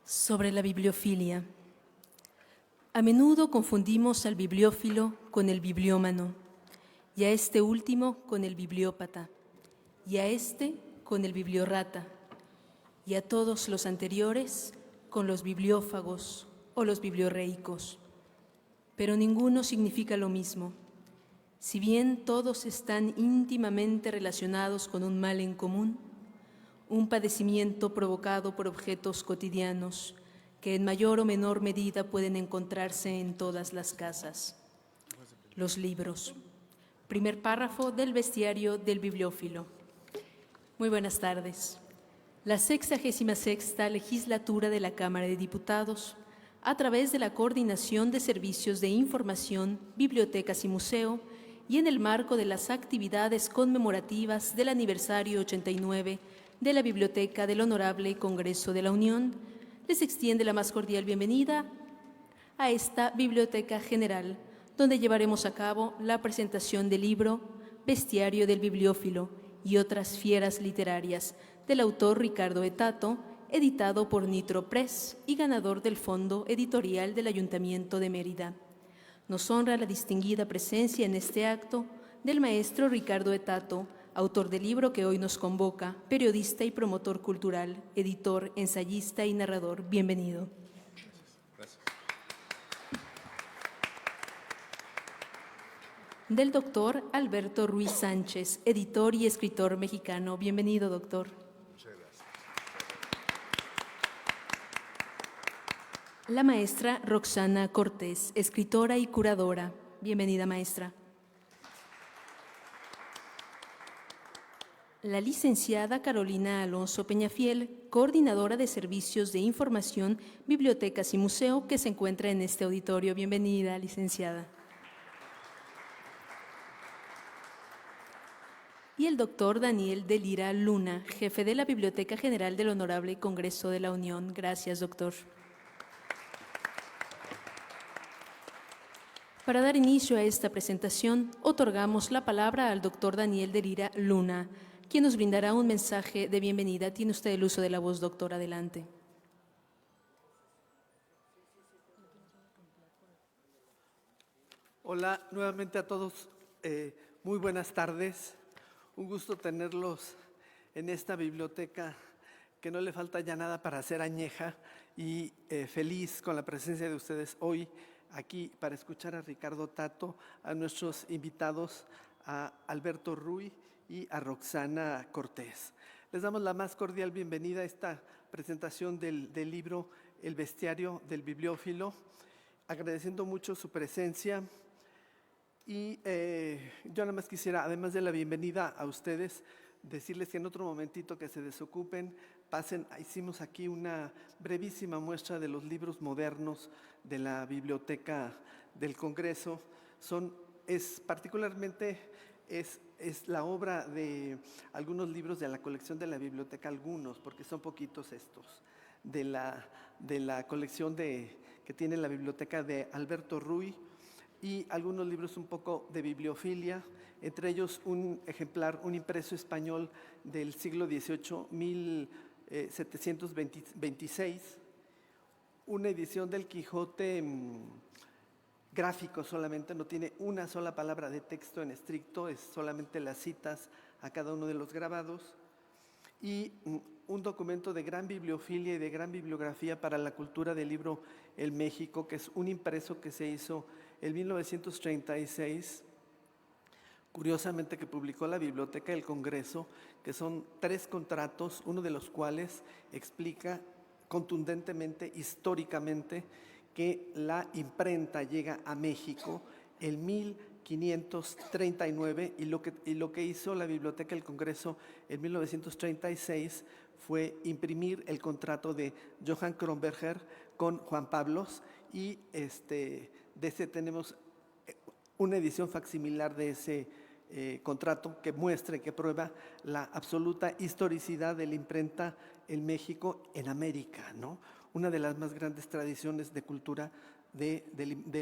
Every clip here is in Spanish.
Sobre la bibliofilia. A menudo confundimos al bibliófilo con el bibliómano, y a este último con el bibliópata, y a este con el bibliorrata, y a todos los anteriores con los bibliófagos o los bibliorreicos. Pero ninguno significa lo mismo. Si bien todos están íntimamente relacionados con un mal en común, un padecimiento provocado por objetos cotidianos que en mayor o menor medida pueden encontrarse en todas las casas. Los libros. Primer párrafo del bestiario del bibliófilo. Muy buenas tardes. La 66ª legislatura de la Cámara de Diputados, a través de la Coordinación de Servicios de Información, Bibliotecas y Museo, y en el marco de las actividades conmemorativas del aniversario 89 de la Biblioteca del Honorable Congreso de la Unión, les extiende la más cordial bienvenida a esta Biblioteca General, donde llevaremos a cabo la presentación del libro Bestiario del Bibliófilo y otras fieras literarias, del autor Ricardo Etato, editado por Nitro Press y ganador del Fondo Editorial del Ayuntamiento de Mérida. Nos honra la distinguida presencia en este acto del maestro Ricardo Etato, autor del libro que hoy nos convoca, periodista y promotor cultural, editor, ensayista y narrador. Bienvenido. Gracias. Del doctor Alberto Ruiz Sánchez, editor y escritor mexicano. Bienvenido, doctor. Muchas gracias. La maestra Roxana Cortés, escritora y curadora. Bienvenida, maestra. La licenciada Carolina Alonso Peñafiel, coordinadora de Servicios de Información, Bibliotecas y Museo, que se encuentra en este auditorio. Bienvenida, licenciada. Y el doctor Daniel de Lira Luna, jefe de la Biblioteca General del Honorable Congreso de la Unión. Gracias, doctor. Para dar inicio a esta presentación, otorgamos la palabra al doctor Daniel de Lira Luna, quien nos brindará un mensaje de bienvenida. Tiene usted el uso de la voz, doctor. Adelante. Hola nuevamente a todos. Muy buenas tardes. Un gusto tenerlos en esta biblioteca que no le falta ya nada para ser añeja y feliz con la presencia de ustedes hoy aquí para escuchar a Ricardo Tato, a nuestros invitados, a Alberto Ruiz y a Roxana Cortés. Les damos la más cordial bienvenida a esta presentación del libro El Bestiario del Bibliófilo, agradeciendo mucho su presencia. Y yo nada más quisiera, además de la bienvenida a ustedes, decirles que en otro momentito que se desocupen, pasen, hicimos aquí una brevísima muestra de los libros modernos de la Biblioteca del Congreso. Particularmente es la obra de algunos libros de la colección de la biblioteca, algunos, porque son poquitos estos, de la colección que tiene la biblioteca de Alberto Ruiz, y algunos libros un poco de bibliofilia, entre ellos un ejemplar, un impreso español del siglo XVIII, 1726, una edición del Quijote gráfico solamente, no tiene una sola palabra de texto en estricto, es solamente las citas a cada uno de los grabados, y un documento de gran bibliofilia y de gran bibliografía para la cultura del libro El México, que es un impreso que se hizo en 1936, curiosamente que publicó la Biblioteca del Congreso, que son 3 contratos, uno de los cuales explica contundentemente, históricamente, que la imprenta llega a México en 1539 y lo que hizo la Biblioteca del Congreso en 1936 fue imprimir el contrato de Johann Kronberger con Juan Pablos y de ese tenemos una edición facsimilar de ese contrato que muestra y que prueba la absoluta historicidad de la imprenta en México, en América, ¿no? Una de las más grandes tradiciones de cultura, de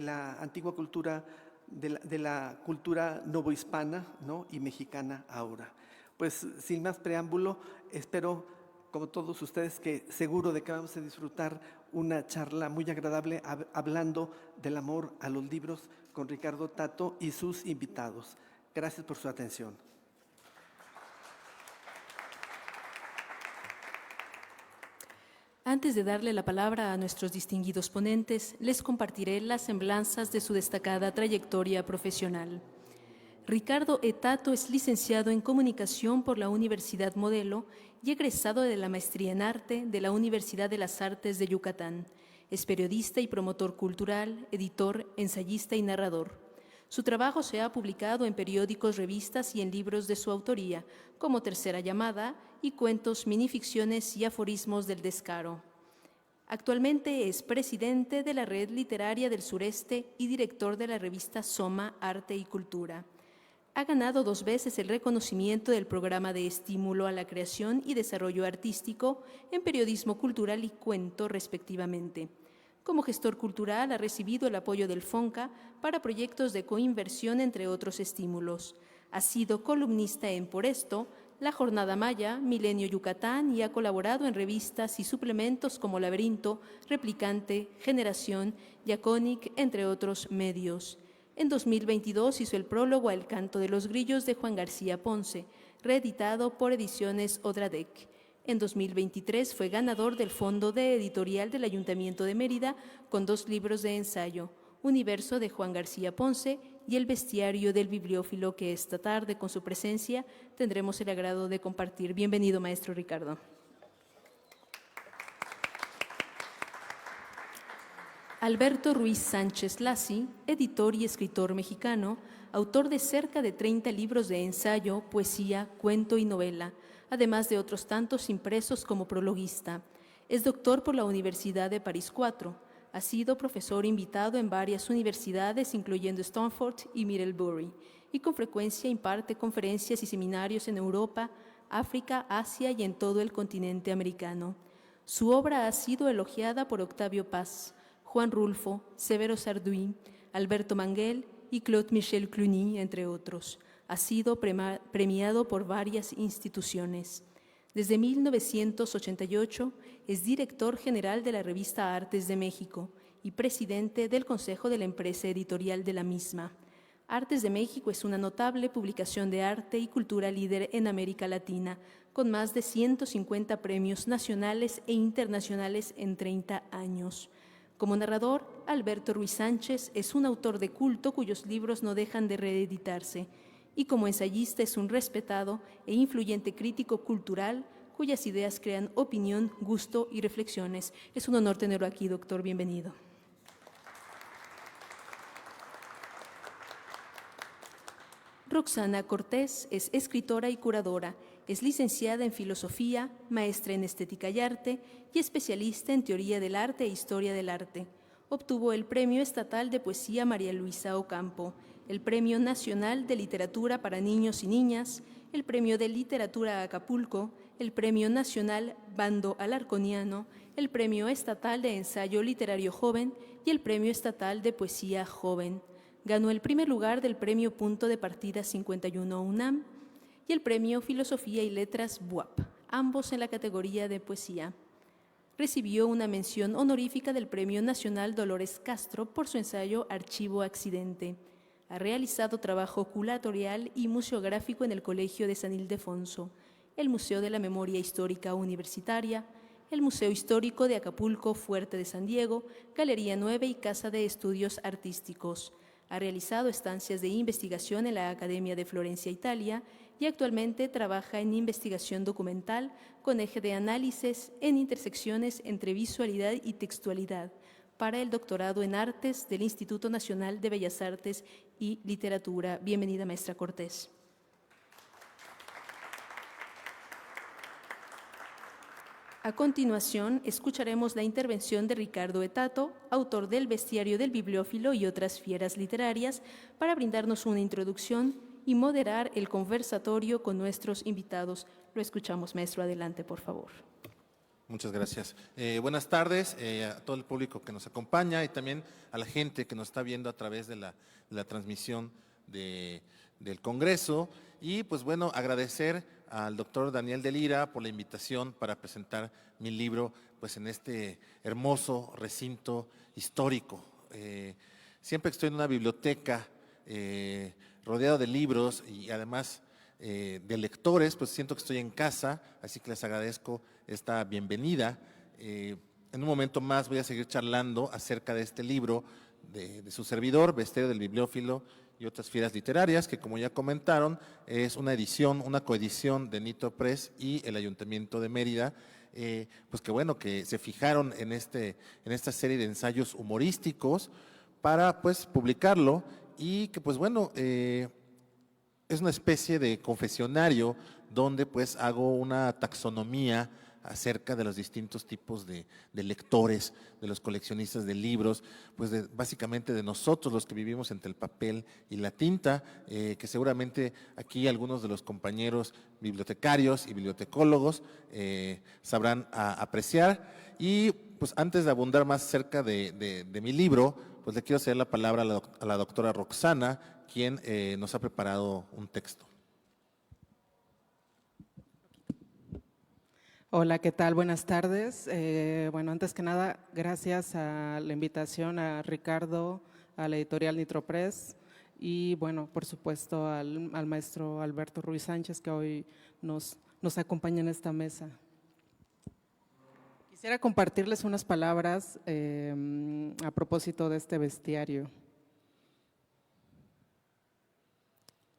la antigua cultura, de la cultura novohispana, ¿no? Y mexicana ahora. Pues sin más preámbulo, espero como todos ustedes, que seguro de que vamos a disfrutar una charla muy agradable hablando del amor a los libros con Ricardo Tato y sus invitados. Gracias por su atención. Antes de darle la palabra a nuestros distinguidos ponentes, les compartiré las semblanzas de su destacada trayectoria profesional. Ricardo E. Tato es licenciado en Comunicación por la Universidad Modelo y egresado de la Maestría en Arte de la Universidad de las Artes de Yucatán. Es periodista y promotor cultural, editor, ensayista y narrador. Su trabajo se ha publicado en periódicos, revistas y en libros de su autoría, como Tercera Llamada y Cuentos, Minificciones y Aforismos del Descaro. Actualmente es presidente de la Red Literaria del Sureste y director de la revista Soma, Arte y Cultura. Ha ganado 2 veces el reconocimiento del Programa de Estímulo a la Creación y Desarrollo Artístico en Periodismo Cultural y Cuento, respectivamente. Como gestor cultural ha recibido el apoyo del FONCA para proyectos de coinversión, entre otros estímulos. Ha sido columnista en Por Esto, La Jornada Maya, Milenio Yucatán y ha colaborado en revistas y suplementos como Laberinto, Replicante, Generación, Yaconic, entre otros medios. En 2022 hizo el prólogo a El Canto de los Grillos de Juan García Ponce, reeditado por Ediciones Odradec. En 2023 fue ganador del Fondo de Editorial del Ayuntamiento de Mérida con 2 libros de ensayo, Universo de Juan García Ponce y El Bestiario del Bibliófilo, que esta tarde con su presencia tendremos el agrado de compartir. Bienvenido, maestro Ricardo. Alberto Ruiz Sánchez Lassi, editor y escritor mexicano, autor de cerca de 30 libros de ensayo, poesía, cuento y novela, además de otros tantos impresos como prologuista. Es doctor por la Universidad de París IV. Ha sido profesor invitado en varias universidades, incluyendo Stanford y Middlebury, y con frecuencia imparte conferencias y seminarios en Europa, África, Asia y en todo el continente americano. Su obra ha sido elogiada por Octavio Paz, Juan Rulfo, Severo Sarduy, Alberto Manguel y Claude Michel Cluny, entre otros. Ha sido premiado por varias instituciones. Desde 1988 es director general de la revista Artes de México y presidente del Consejo de la Empresa Editorial de la misma. Artes de México es una notable publicación de arte y cultura líder en América Latina, con más de 150 premios nacionales e internacionales en 30 años. Como narrador, Alberto Ruiz Sánchez es un autor de culto cuyos libros no dejan de reeditarse, y como ensayista es un respetado e influyente crítico cultural cuyas ideas crean opinión, gusto y reflexiones. Es un honor tenerlo aquí, doctor. Bienvenido. Roxana Cortés es escritora y curadora. Es licenciada en Filosofía, maestra en Estética y Arte y especialista en Teoría del Arte e Historia del Arte. Obtuvo el Premio Estatal de Poesía María Luisa Ocampo, el Premio Nacional de Literatura para Niños y Niñas, el Premio de Literatura Acapulco, el Premio Nacional Bando Alarconiano, el Premio Estatal de Ensayo Literario Joven y el Premio Estatal de Poesía Joven. Ganó el primer lugar del Premio Punto de Partida 51 UNAM y el Premio Filosofía y Letras BUAP, ambos en la categoría de poesía. Recibió una mención honorífica del Premio Nacional Dolores Castro por su ensayo Archivo Accidente. Ha realizado trabajo curatorial y museográfico en el Colegio de San Ildefonso, el Museo de la Memoria Histórica Universitaria, el Museo Histórico de Acapulco, Fuerte de San Diego, Galería 9 y Casa de Estudios Artísticos. Ha realizado estancias de investigación en la Academia de Florencia, Italia, y actualmente trabaja en investigación documental con eje de análisis en intersecciones entre visualidad y textualidad para el doctorado en Artes del Instituto Nacional de Bellas Artes y Literatura. Bienvenida, maestra Cortés. A continuación, escucharemos la intervención de Ricardo E. Tato, autor del Bestiario del Bibliófilo y otras fieras literarias, para brindarnos una introducción y moderar el conversatorio con nuestros invitados. Lo escuchamos, maestro. Adelante, por favor. Muchas gracias. Buenas tardes a todo el público que nos acompaña y también a la gente que nos está viendo a través de la transmisión del Congreso. Y pues bueno, agradecer al doctor Daniel de Lira por la invitación para presentar mi libro pues en este hermoso recinto histórico. Siempre que estoy en una biblioteca rodeado de libros y además de lectores, pues siento que estoy en casa, así que les agradezco esta bienvenida. En un momento más voy a seguir charlando acerca de este libro de su servidor, Bestiario del Bibliófilo y otras fieras literarias, que como ya comentaron, es una edición, una coedición de Nitro Press y el Ayuntamiento de Mérida, pues que bueno, que se fijaron en esta serie de ensayos humorísticos para pues publicarlo y que pues bueno, es una especie de confesionario donde pues hago una taxonomía acerca de los distintos tipos de lectores, de los coleccionistas de libros, pues básicamente de nosotros los que vivimos entre el papel y la tinta, que seguramente aquí algunos de los compañeros bibliotecarios y bibliotecólogos sabrán apreciar. Y pues antes de abundar más acerca de mi libro, pues le quiero ceder la palabra a la doctora Roxana, quien nos ha preparado un texto. Hola, ¿qué tal? Buenas tardes. Bueno, antes que nada, gracias a la invitación a Ricardo, a la editorial Nitro Press y, bueno, por supuesto al maestro Alberto Ruiz Sánchez, que hoy nos acompaña en esta mesa. Quisiera compartirles unas palabras a propósito de este bestiario.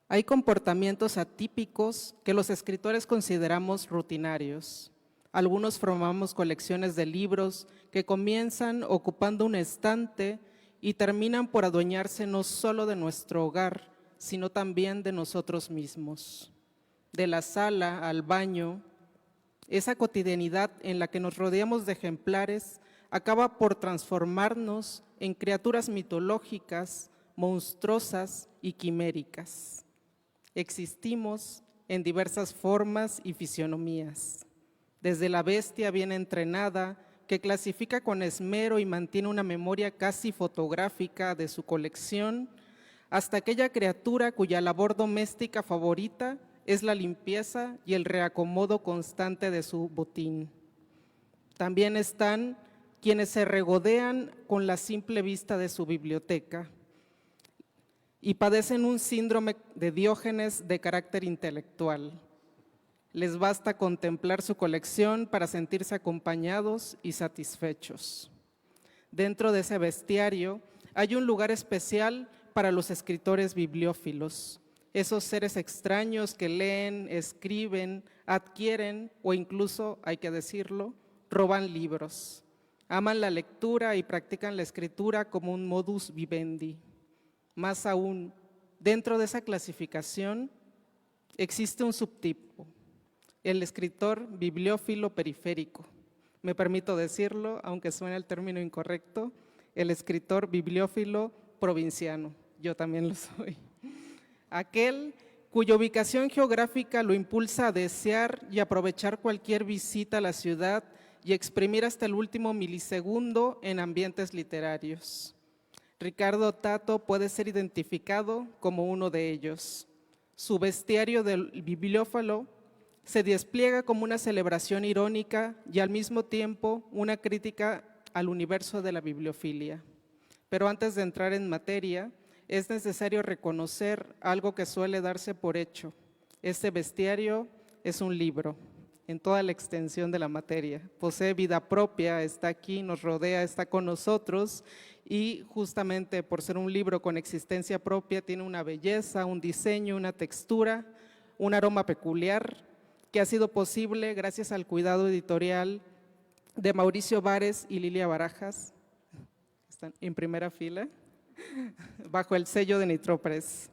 Hay comportamientos atípicos que los escritores consideramos rutinarios. Algunos formamos colecciones de libros que comienzan ocupando un estante y terminan por adueñarse no solo de nuestro hogar, sino también de nosotros mismos. De la sala al baño, esa cotidianidad en la que nos rodeamos de ejemplares acaba por transformarnos en criaturas mitológicas, monstruosas y quiméricas. Existimos en diversas formas y fisionomías. Desde la bestia bien entrenada, que clasifica con esmero y mantiene una memoria casi fotográfica de su colección, hasta aquella criatura cuya labor doméstica favorita es la limpieza y el reacomodo constante de su botín. También están quienes se regodean con la simple vista de su biblioteca y padecen un síndrome de Diógenes de carácter intelectual. Les basta contemplar su colección para sentirse acompañados y satisfechos. Dentro de ese bestiario hay un lugar especial para los escritores bibliófilos, esos seres extraños que leen, escriben, adquieren o incluso, hay que decirlo, roban libros. Aman la lectura y practican la escritura como un modus vivendi. Más aún, dentro de esa clasificación existe un subtipo, el escritor bibliófilo periférico. Me permito decirlo, aunque suene el término incorrecto, el escritor bibliófilo provinciano. Yo también lo soy. Aquel cuya ubicación geográfica lo impulsa a desear y aprovechar cualquier visita a la ciudad y exprimir hasta el último milisegundo en ambientes literarios. Ricardo Tato puede ser identificado como uno de ellos. Su bestiario del bibliófilo se despliega como una celebración irónica y al mismo tiempo una crítica al universo de la bibliofilia. Pero antes de entrar en materia, es necesario reconocer algo que suele darse por hecho. Este bestiario es un libro, en toda la extensión de la materia. Posee vida propia, está aquí, nos rodea, está con nosotros y justamente por ser un libro con existencia propia tiene una belleza, un diseño, una textura, un aroma peculiar que ha sido posible gracias al cuidado editorial de Mauricio Vares y Lilia Barajas, están en primera fila, bajo el sello de Nitro Press.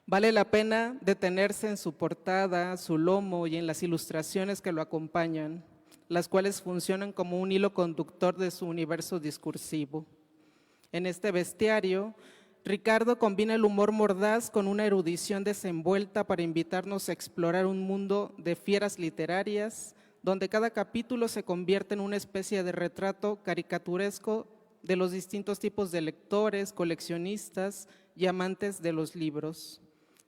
Vale la pena detenerse en su portada, su lomo y en las ilustraciones que lo acompañan, las cuales funcionan como un hilo conductor de su universo discursivo. En este bestiario, Ricardo combina el humor mordaz con una erudición desenvuelta para invitarnos a explorar un mundo de fieras literarias, donde cada capítulo se convierte en una especie de retrato caricaturesco de los distintos tipos de lectores, coleccionistas y amantes de los libros.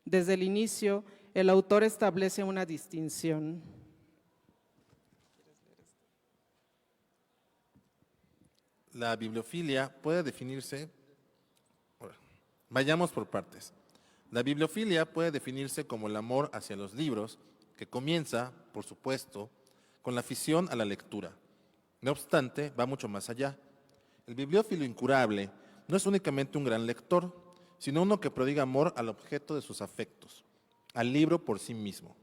Desde el inicio, El autor establece una distinción. La bibliofilia puede definirse, vayamos por partes. La bibliofilia puede definirse como el amor hacia los libros, que comienza, por supuesto, con la afición a la lectura. No obstante, va mucho más allá. El bibliófilo incurable no es únicamente un gran lector, sino uno que prodiga amor al objeto de sus afectos, al libro por sí mismo.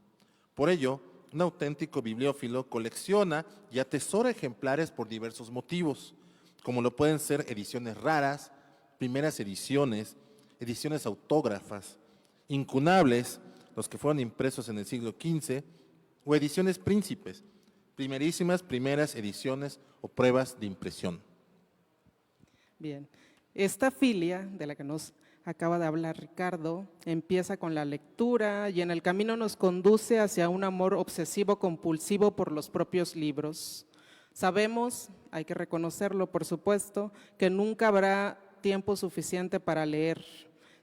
Por ello, un auténtico bibliófilo colecciona y atesora ejemplares por diversos motivos, como lo pueden ser ediciones raras, primeras ediciones, ediciones autógrafas, incunables, los que fueron impresos en el siglo XV, o ediciones príncipes, primeras ediciones o pruebas de impresión. Bien, esta filia de la que nos acaba de hablar Ricardo empieza con la lectura y en el camino nos conduce hacia un amor obsesivo compulsivo por los propios libros. Sabemos, hay que reconocerlo por supuesto, que nunca habrá tiempo suficiente para leer,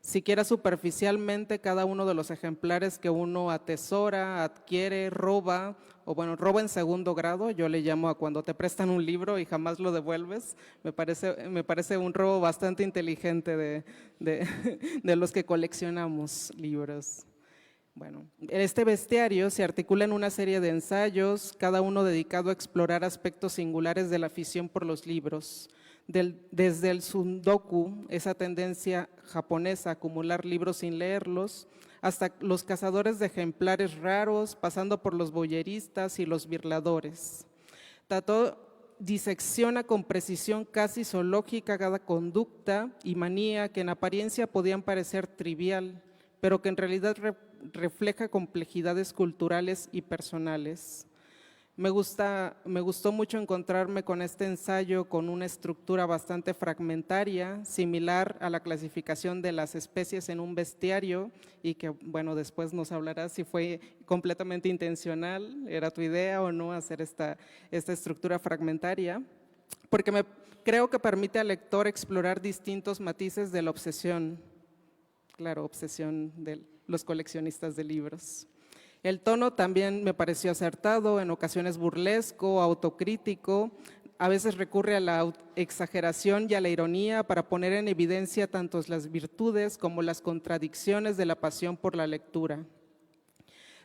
siquiera superficialmente cada uno de los ejemplares que uno atesora, adquiere, roba, o bueno, roba en segundo grado, yo le llamo a cuando te prestan un libro y jamás lo devuelves, me parece un robo bastante inteligente de los que coleccionamos libros. Bueno, este bestiario se articula en una serie de ensayos, cada uno dedicado a explorar aspectos singulares de la afición por los libros. Desde el sundoku, esa tendencia japonesa a acumular libros sin leerlos, hasta los cazadores de ejemplares raros, pasando por los boyeristas y los birladores. Tató disecciona con precisión casi zoológica cada conducta y manía que en apariencia podían parecer trivial, pero que en realidad refleja complejidades culturales y personales. Me gustó mucho encontrarme con este ensayo con una estructura bastante fragmentaria, similar a la clasificación de las especies en un bestiario y que, bueno, después nos hablarás si fue completamente intencional, era tu idea o no hacer esta estructura fragmentaria, porque creo que permite al lector explorar distintos matices de la obsesión, claro, obsesión de los coleccionistas de libros. El tono también me pareció acertado, en ocasiones burlesco, autocrítico, a veces recurre a la exageración y a la ironía para poner en evidencia tanto las virtudes como las contradicciones de la pasión por la lectura.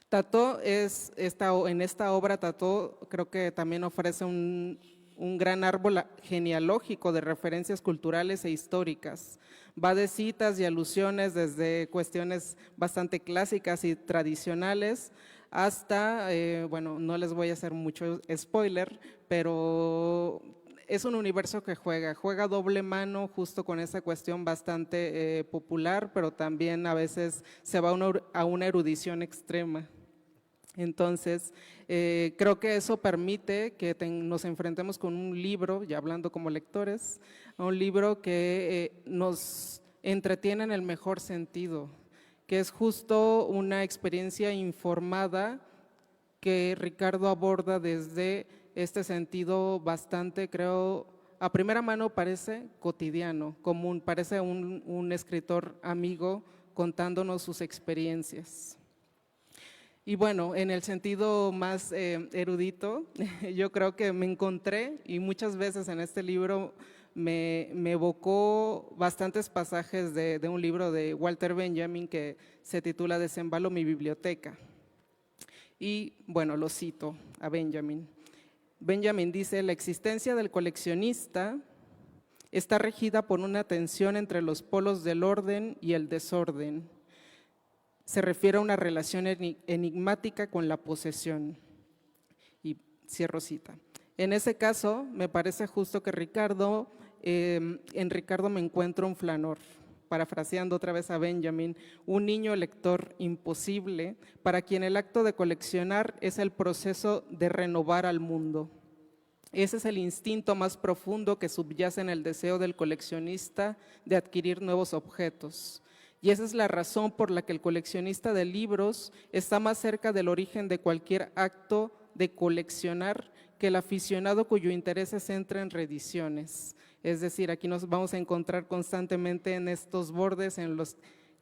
Tató en esta obra, Tató creo que también ofrece un gran árbol genealógico de referencias culturales e históricas. Va de citas y alusiones desde cuestiones bastante clásicas y tradicionales hasta, bueno, no les voy a hacer mucho spoiler, pero es un universo que juega doble mano justo con esa cuestión bastante popular, pero también a veces se va a una erudición extrema. Entonces, creo que eso permite que nos enfrentemos con un libro, ya hablando como lectores, a un libro que nos entretiene en el mejor sentido, que es justo una experiencia informada que Ricardo aborda desde este sentido bastante, creo, a primera mano parece cotidiano, común, parece un escritor amigo contándonos sus experiencias. Y bueno, en el sentido más erudito, yo creo que me encontré y muchas veces en este libro me evocó bastantes pasajes de un libro de Walter Benjamin que se titula Desembalo mi biblioteca. Y bueno, lo cito a Benjamin. Benjamin dice, la existencia del coleccionista está regida por una tensión entre los polos del orden y el desorden. Se refiere a una relación enigmática con la posesión. Y cierro cita. En ese caso, me parece justo que en Ricardo me encuentro un Flanor, parafraseando otra vez a Benjamin, un niño lector imposible para quien el acto de coleccionar es el proceso de renovar al mundo. Ese es el instinto más profundo que subyace en el deseo del coleccionista de adquirir nuevos objetos. Y esa es la razón por la que el coleccionista de libros está más cerca del origen de cualquier acto de coleccionar que el aficionado cuyo interés se centra en reediciones. Es decir, aquí nos vamos a encontrar constantemente en estos bordes en los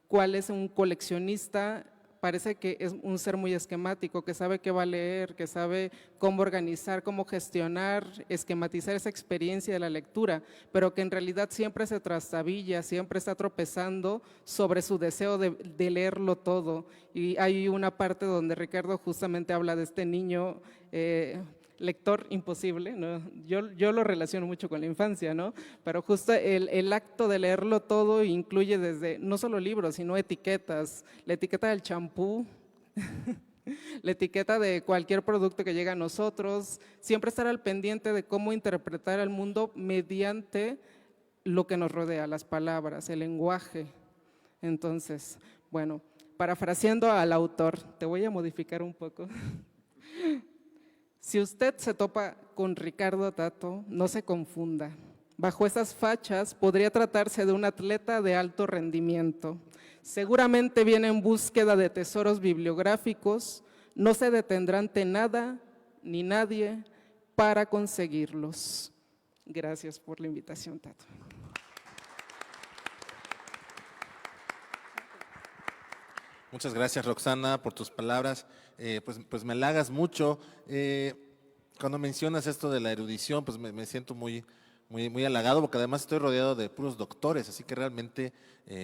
cuales un coleccionista parece que es un ser muy esquemático, que sabe qué va a leer, que sabe cómo organizar, cómo gestionar, esquematizar esa experiencia de la lectura, pero que en realidad siempre se trastabilla, siempre está tropezando sobre su deseo de leerlo todo. Y hay una parte donde Ricardo justamente habla de este niño lector imposible, ¿no? Yo lo relaciono mucho con la infancia, ¿no? Pero justo el acto de leerlo todo incluye desde no solo libros, sino etiquetas, la etiqueta del champú, la etiqueta de cualquier producto que llegue a nosotros, siempre estar al pendiente de cómo interpretar el mundo mediante lo que nos rodea, las palabras, el lenguaje. Entonces, bueno, parafraseando al autor, te voy a modificar un poco. Si usted se topa con Ricardo Tato, no se confunda. Bajo esas fachas podría tratarse de un atleta de alto rendimiento. Seguramente viene en búsqueda de tesoros bibliográficos, no se detendrá ante nada ni nadie para conseguirlos. Gracias por la invitación, Tato. Muchas gracias, Roxana, por tus palabras. Pues me halagas mucho. Cuando mencionas esto de la erudición, pues me siento muy halagado, porque además estoy rodeado de puros doctores, así que realmente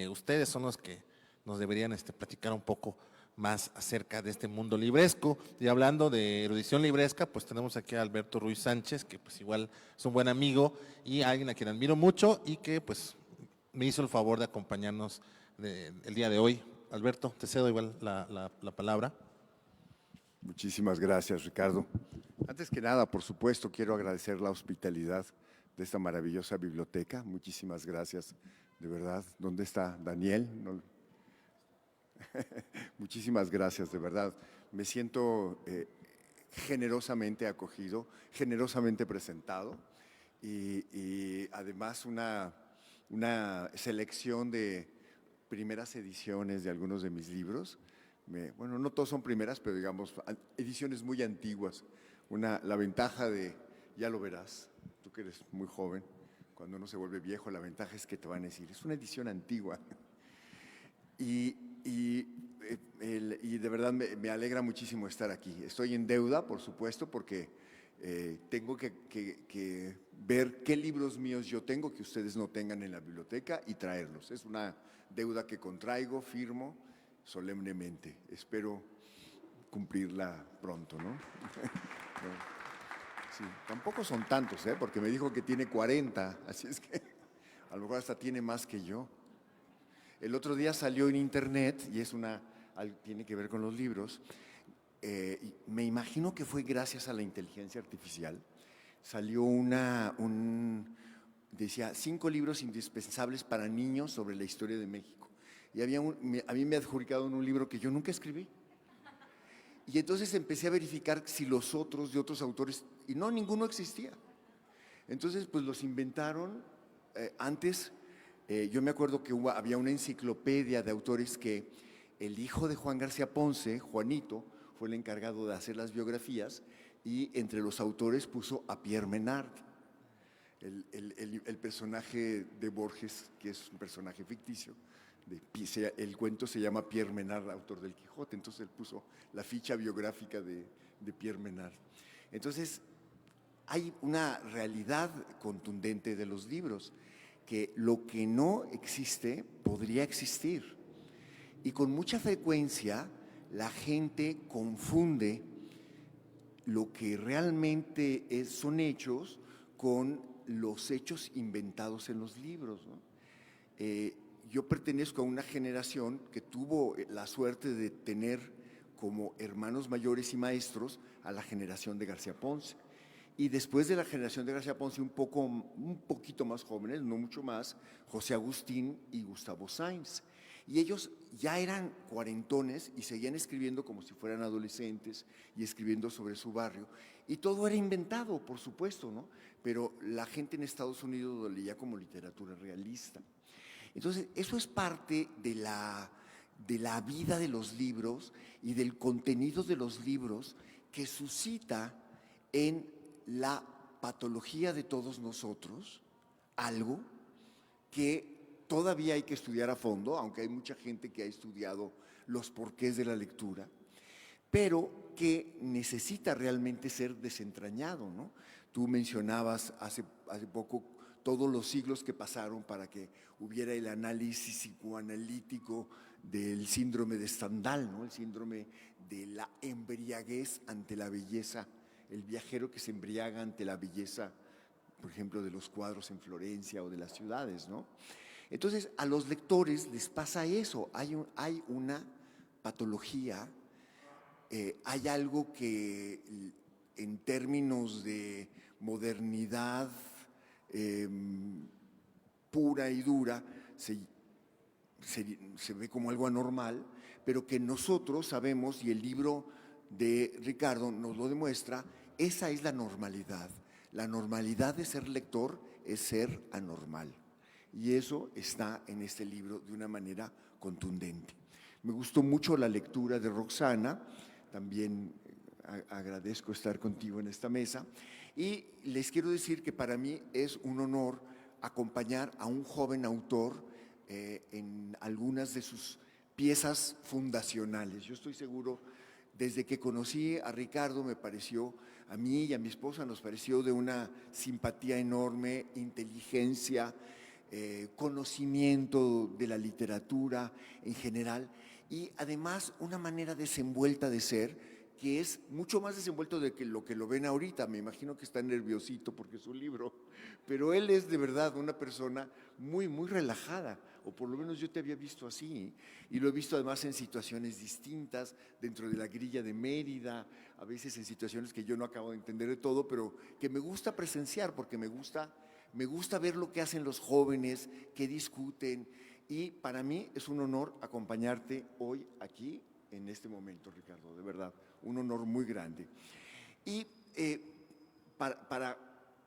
ustedes son los que nos deberían platicar un poco más acerca de este mundo libresco. Y hablando de erudición libresca, pues tenemos aquí a Alberto Ruiz Sánchez, que pues igual es un buen amigo y alguien a quien admiro mucho y que pues me hizo el favor de acompañarnos el día de hoy. Alberto, te cedo igual la palabra. Muchísimas gracias, Ricardo. Antes que nada, por supuesto, quiero agradecer la hospitalidad de esta maravillosa biblioteca. Muchísimas gracias, de verdad. ¿Dónde está Daniel? No. Muchísimas gracias, de verdad. Me siento generosamente acogido, generosamente presentado y además una selección de primeras ediciones de algunos de mis libros. Bueno, no todos son primeras, pero digamos, ediciones muy antiguas. La ventaja de, ya lo verás, tú que eres muy joven, cuando uno se vuelve viejo, la ventaja es que te van a decir, es una edición antigua. Y de verdad me alegra muchísimo estar aquí. Estoy en deuda, por supuesto, porque tengo que ver qué libros míos yo tengo que ustedes no tengan en la biblioteca y traerlos. Es una deuda que contraigo, firmo solemnemente. Espero cumplirla pronto, ¿no? Sí, tampoco son tantos, porque me dijo que tiene 40, así es que a lo mejor hasta tiene más que yo. El otro día salió en internet, y tiene que ver con los libros, me imagino que fue gracias a la inteligencia artificial, salió decía 5 libros indispensables para niños sobre la historia de México. Y a mí me adjudicaron un libro que yo nunca escribí. Y entonces empecé a verificar si los otros de otros autores, y no, ninguno existía. Entonces, pues los inventaron. Antes, yo me acuerdo que había una enciclopedia de autores que el hijo de Juan García Ponce, Juanito, fue el encargado de hacer las biografías y entre los autores puso a Pierre Menard, el personaje de Borges, que es un personaje ficticio. El cuento se llama Pierre Menard, autor del Quijote, entonces él puso la ficha biográfica de Pierre Menard. Entonces, hay una realidad contundente de los libros, que lo que no existe podría existir. Y con mucha frecuencia la gente confunde lo que realmente son hechos con los hechos inventados en los libros, ¿no? Yo pertenezco a una generación que tuvo la suerte de tener como hermanos mayores y maestros a la generación de García Ponce. Y después de la generación de García Ponce, un poquito más jóvenes, no mucho más, José Agustín y Gustavo Sáenz. Y ellos ya eran cuarentones y seguían escribiendo como si fueran adolescentes y escribiendo sobre su barrio. Y todo era inventado, por supuesto, ¿no? Pero la gente en Estados Unidos lo leía como literatura realista. Entonces, eso es parte de la vida de los libros y del contenido de los libros que suscita en la patología de todos nosotros algo que todavía hay que estudiar a fondo, aunque hay mucha gente que ha estudiado los porqués de la lectura, pero que necesita realmente ser desentrañado, ¿no? Tú mencionabas hace poco todos los siglos que pasaron para que hubiera el análisis psicoanalítico del síndrome de Stendhal, ¿no? El síndrome de la embriaguez ante la belleza, el viajero que se embriaga ante la belleza, por ejemplo, de los cuadros en Florencia o de las ciudades, ¿no? Entonces, a los lectores les pasa eso, hay una patología, hay algo que en términos de modernidad pura y dura se ve como algo anormal, pero que nosotros sabemos, y el libro de Ricardo nos lo demuestra, esa es la normalidad. La normalidad de ser lector es ser anormal. Y eso está en este libro de una manera contundente. Me gustó mucho la lectura de Roxana, también agradezco estar contigo en esta mesa. Y les quiero decir que para mí es un honor acompañar a un joven autor en algunas de sus piezas fundacionales. Yo estoy seguro, desde que conocí a Ricardo, me pareció, a mí y a mi esposa nos pareció de una simpatía enorme, inteligencia, conocimiento de la literatura en general y además una manera desenvuelta de ser que es mucho más desenvuelto de que lo ven ahorita. Me imagino que está nerviosito porque es un libro, pero él es de verdad una persona muy, muy relajada, o por lo menos yo te había visto así, y lo he visto además en situaciones distintas, dentro de la grilla de Mérida, a veces en situaciones que yo no acabo de entender de todo, pero que me gusta presenciar porque me gusta ver lo que hacen los jóvenes, que discuten, y para mí es un honor acompañarte hoy aquí en este momento, Ricardo, de verdad, un honor muy grande. Y para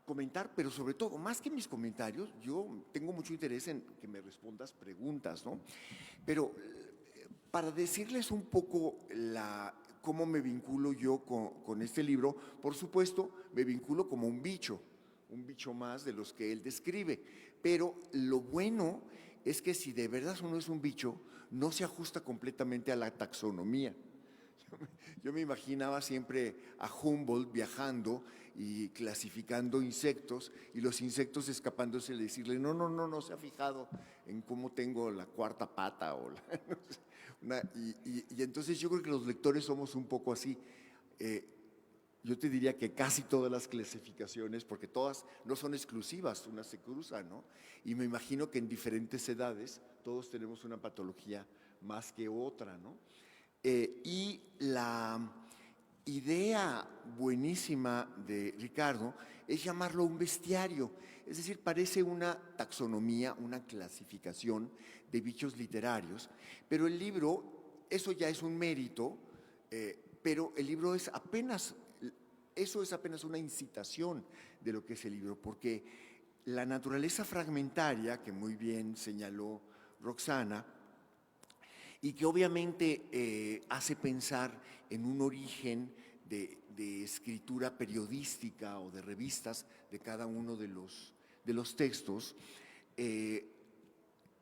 comentar, pero sobre todo, más que mis comentarios, yo tengo mucho interés en que me respondas preguntas, ¿no? Pero para decirles un poco cómo me vinculo yo con este libro, por supuesto, me vinculo como un bicho más de los que él describe, pero lo bueno es que si de verdad uno es un bicho, no se ajusta completamente a la taxonomía. Yo me imaginaba siempre a Humboldt viajando y clasificando insectos y los insectos escapándose y decirle, no se ha fijado en cómo tengo la cuarta pata o y entonces yo creo que los lectores somos un poco así. Yo te diría que casi todas las clasificaciones, porque todas no son exclusivas, unas se cruzan, ¿no? Y me imagino que en diferentes edades todos tenemos una patología más que otra, ¿no? Y la idea buenísima de Ricardo es llamarlo un bestiario, es decir, parece una taxonomía, una clasificación de bichos literarios, pero el libro, eso ya es un mérito, pero el libro es apenas una incitación de lo que es el libro, porque la naturaleza fragmentaria, que muy bien señaló Roxana, y que obviamente hace pensar en un origen de escritura periodística o de revistas de cada uno de los textos,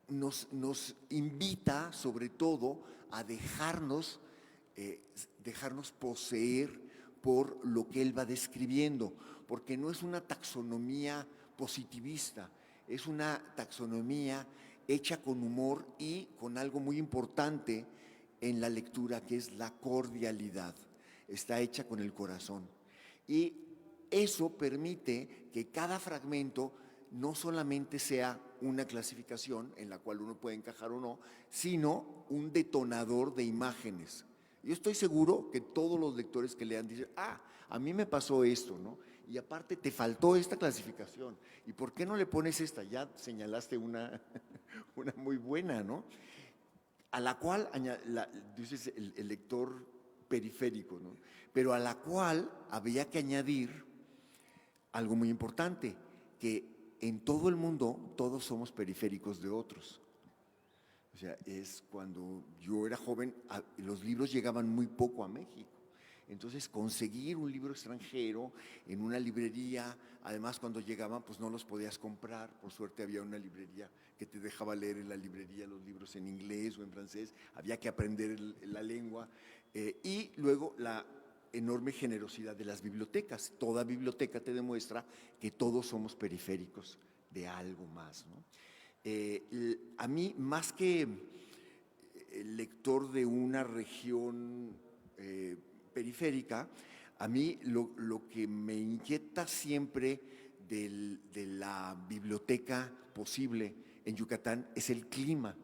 nos invita sobre todo a dejarnos poseer por lo que él va describiendo, porque no es una taxonomía positivista, es una taxonomía hecha con humor y con algo muy importante en la lectura, que es la cordialidad. Está hecha con el corazón. Y eso permite que cada fragmento no solamente sea una clasificación en la cual uno puede encajar o no, sino un detonador de imágenes. Yo estoy seguro que todos los lectores que lean dicen, a mí me pasó esto, ¿no? Y aparte te faltó esta clasificación. ¿Y por qué no le pones esta? Ya señalaste una muy buena, ¿no? A la cual, dices el lector periférico, ¿no? Pero a la cual había que añadir algo muy importante, que en todo el mundo todos somos periféricos de otros. O sea, es cuando yo era joven, los libros llegaban muy poco a México. Entonces, conseguir un libro extranjero en una librería, además cuando llegaban, pues no los podías comprar. Por suerte había una librería que te dejaba leer en la librería los libros en inglés o en francés. Había que aprender la lengua. Y luego la enorme generosidad de las bibliotecas. Toda biblioteca te demuestra que todos somos periféricos de algo más, ¿no? A mí, más que lector de una región periférica, a mí lo que me inquieta siempre de la biblioteca posible en Yucatán es el clima.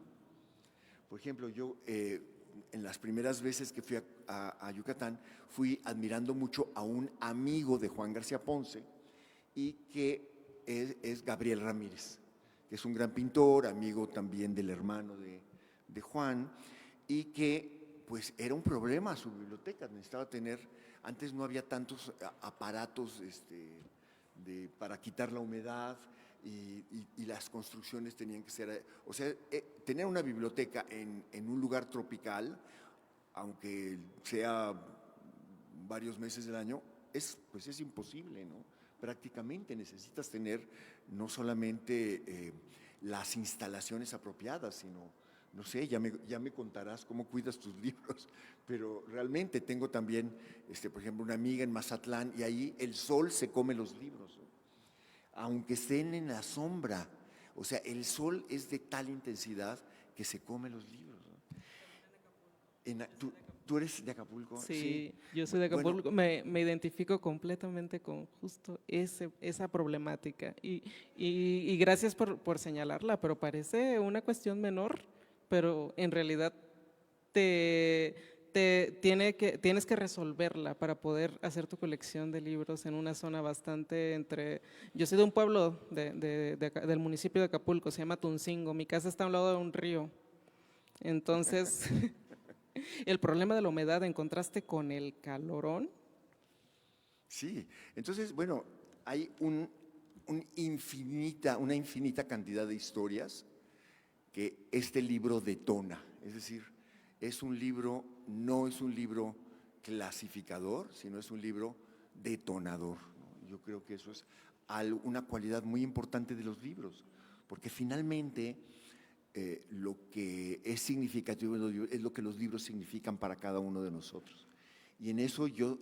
Por ejemplo, yo en las primeras veces que fui a Yucatán, fui admirando mucho a un amigo de Juan García Ponce y que es Gabriel Ramírez, que es un gran pintor, amigo también del hermano de Juan, y que pues era un problema su biblioteca, necesitaba tener, antes no había tantos aparatos para quitar la humedad y las construcciones tenían que ser, o sea, tener una biblioteca en un lugar tropical, aunque sea varios meses del año, pues es imposible, ¿no? Prácticamente necesitas tener no solamente las instalaciones apropiadas, sino, no sé, ya me contarás cómo cuidas tus libros, pero realmente tengo también, por ejemplo, una amiga en Mazatlán y ahí el sol se come los libros, ¿no? Aunque estén en la sombra, o sea, el sol es de tal intensidad que se come los libros, ¿no? ¿Tú eres de Acapulco? Sí, yo soy de Acapulco, Bueno, me identifico completamente con justo esa problemática y gracias por señalarla, pero parece una cuestión menor, pero en realidad tienes que resolverla para poder hacer tu colección de libros en una zona bastante Yo soy de un pueblo del municipio de Acapulco, se llama Tuncingo, mi casa está a un lado de un río, entonces… El problema de la humedad en contraste con el calorón. sí, entonces, bueno, hay una infinita cantidad de historias que este libro detona. Es decir, no es un libro clasificador, sino es un libro detonador, ¿no? Yo creo que eso es una cualidad muy importante de los libros, porque finalmente lo que es significativo en los libros es lo que los libros significan para cada uno de nosotros. Y en eso yo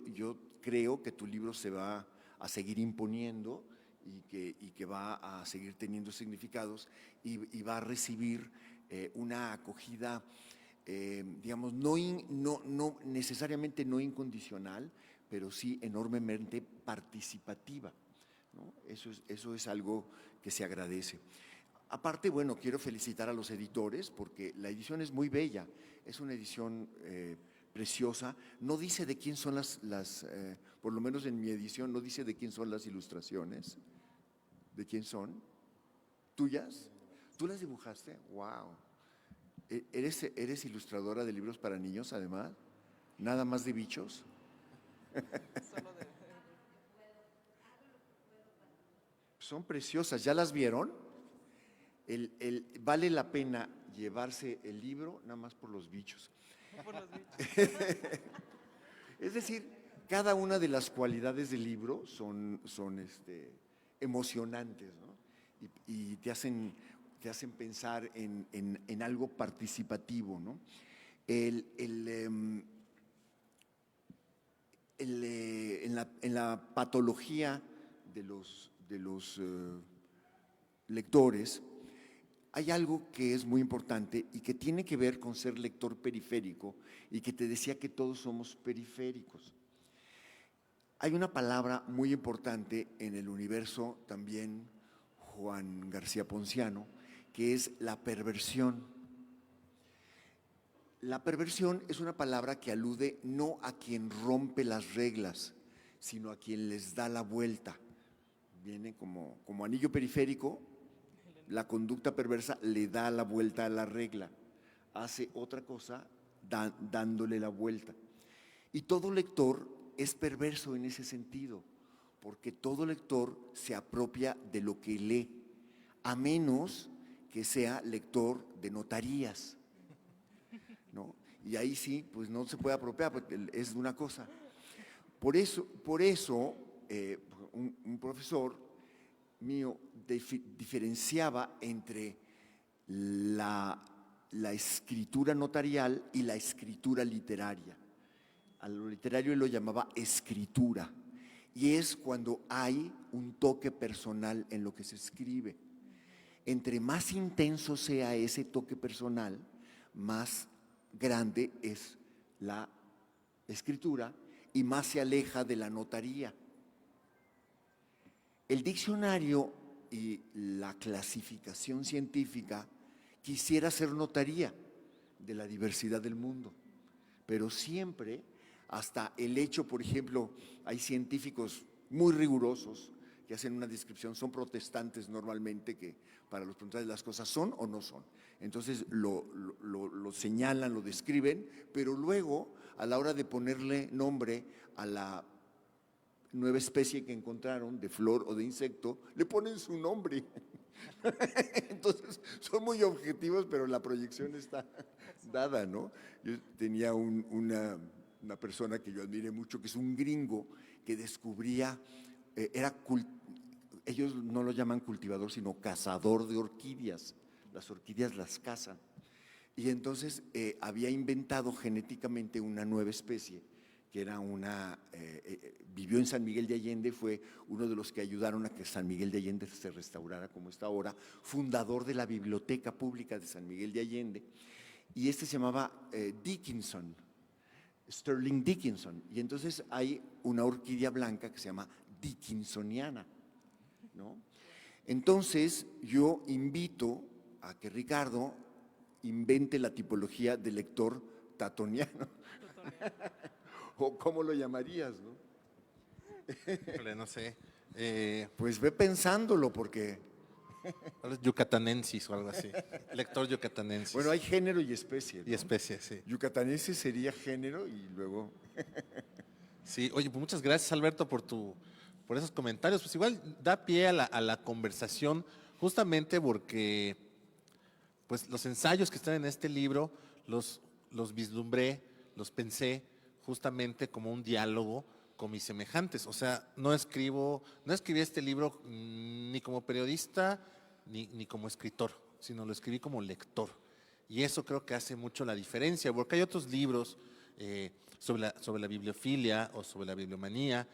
creo que tu libro se va a seguir imponiendo y que va a seguir teniendo significados y va a recibir una acogida, digamos, no necesariamente no incondicional, pero sí enormemente participativa, ¿no? Eso es algo que se agradece. Aparte, bueno, quiero felicitar a los editores porque la edición es muy bella, es una edición preciosa, no dice de quién son por lo menos en mi edición no dice de quién son las ilustraciones. ¿De quién son? ¿Tuyas? ¿Tú las dibujaste? ¡Wow! ¿Eres ilustradora de libros para niños además? ¿Nada más de bichos? Son preciosas, ¿ya las vieron? Vale la pena llevarse el libro nada más por los bichos. Es decir, cada una de las cualidades del libro son emocionantes, ¿no? Y te hacen pensar en algo participativo, ¿no? En la patología de los lectores, hay algo que es muy importante y que tiene que ver con ser lector periférico y que te decía que todos somos periféricos. Hay una palabra muy importante en el universo también Juan García Ponciano, que es la perversión. La perversión es una palabra que alude no a quien rompe las reglas, sino a quien les da la vuelta. Viene como anillo periférico. La conducta perversa le da la vuelta a la regla, hace otra cosa dándole la vuelta. Y todo lector es perverso en ese sentido, porque todo lector se apropia de lo que lee, a menos que sea lector de notarías, ¿no? Y ahí sí, pues no se puede apropiar, porque es una cosa. Por eso un profesor mío diferenciaba entre la escritura notarial y la escritura literaria. A lo literario él lo llamaba escritura, y es cuando hay un toque personal en lo que se escribe. Entre más intenso sea ese toque personal, más grande es la escritura y más se aleja de la notaría. El diccionario y la clasificación científica quisiera ser notaría de la diversidad del mundo, pero siempre, hasta el hecho, por ejemplo, hay científicos muy rigurosos que hacen una descripción, son protestantes normalmente, que para los protestantes las cosas son o no son. Entonces lo señalan, lo describen, pero luego a la hora de ponerle nombre a la nueva especie que encontraron de flor o de insecto, le ponen su nombre. Entonces son muy objetivos, pero la proyección está dada, ¿no? Yo tenía una persona que yo admiré mucho, que es un gringo que descubría, ellos no lo llaman cultivador, sino cazador de orquídeas. Las orquídeas las cazan. Y entonces había inventado genéticamente una nueva especie, que era vivió en San Miguel de Allende, fue uno de los que ayudaron a que San Miguel de Allende se restaurara como está ahora, fundador de la Biblioteca Pública de San Miguel de Allende, y se llamaba Dickinson, Sterling Dickinson, y entonces hay una orquídea blanca que se llama Dickinsoniana, ¿no? Entonces yo invito a que Ricardo invente la tipología de lector tatoniano. ¿O cómo lo llamarías, no? No sé. Pues ve pensándolo, porque… Yucatanensis o algo así. Lector yucatanensis. Bueno, hay género y especie, ¿no? Y especie, sí. Yucatanensis sería género y luego… Sí, oye, pues muchas gracias, Alberto, por esos comentarios. Pues igual da pie a la conversación, justamente porque pues los ensayos que están en este libro los vislumbré, los pensé justamente como un diálogo con mis semejantes. O sea, no escribí este libro ni como periodista ni como escritor, sino lo escribí como lector. Y eso creo que hace mucho la diferencia, porque hay otros libros sobre la bibliofilia o sobre la bibliomanía.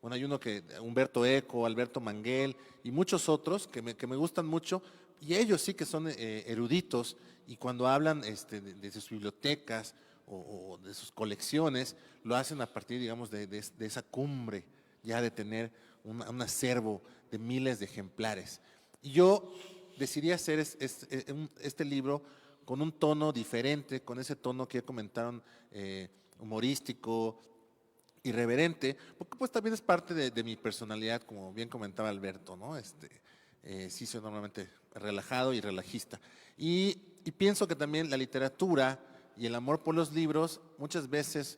Bueno, hay uno que Humberto Eco, Alberto Manguel y muchos otros que me gustan mucho, y ellos sí que son eruditos, y cuando hablan de sus bibliotecas o de sus colecciones, lo hacen a partir, digamos, de esa cumbre, ya de tener un acervo de miles de ejemplares. Y yo decidí hacer este libro con un tono diferente, con ese tono que ya comentaron, humorístico, irreverente, porque pues también es parte de mi personalidad, como bien comentaba Alberto, ¿no? Sí soy normalmente relajado y relajista. Y pienso que también la literatura y el amor por los libros muchas veces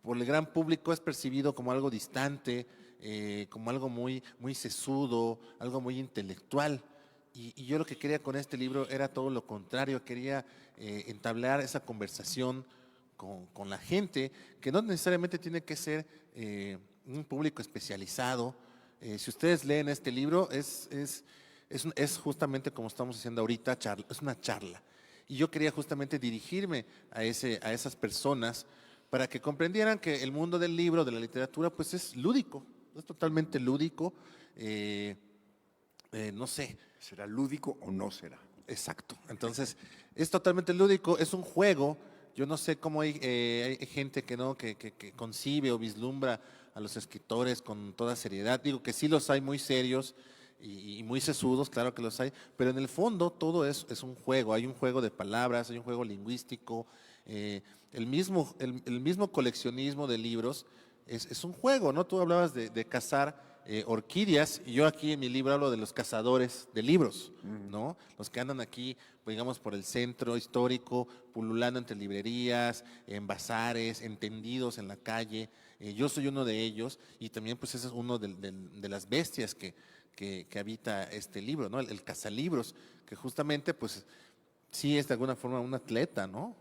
por el gran público es percibido como algo distante, como algo muy, muy sesudo, algo muy intelectual. Y yo lo que quería con este libro era todo lo contrario, quería entablar esa conversación con la gente, que no necesariamente tiene que ser un público especializado. Si ustedes leen este libro, es justamente como estamos haciendo ahorita, es una charla. Y yo quería justamente dirigirme a esas personas para que comprendieran que el mundo del libro, de la literatura, pues es lúdico, es totalmente lúdico. No sé. ¿Será lúdico o no será? Exacto. Entonces, es totalmente lúdico, es un juego. Yo no sé cómo hay gente que concibe o vislumbra a los escritores con toda seriedad. Digo que sí los hay muy serios y muy sesudos, claro que los hay, pero en el fondo todo es un juego. Hay un juego de palabras, hay un juego lingüístico. El mismo coleccionismo de libros es un juego, ¿no? Tú hablabas de cazar orquídeas, y yo aquí en mi libro hablo de los cazadores de libros, ¿no? Los que andan aquí, pues, digamos, por el centro histórico, pululando entre librerías, en bazares, entendidos en la calle. Yo soy uno de ellos, y también pues ese es uno de las bestias que habita este libro, ¿no? El cazalibros, que justamente pues sí es de alguna forma un atleta, ¿no?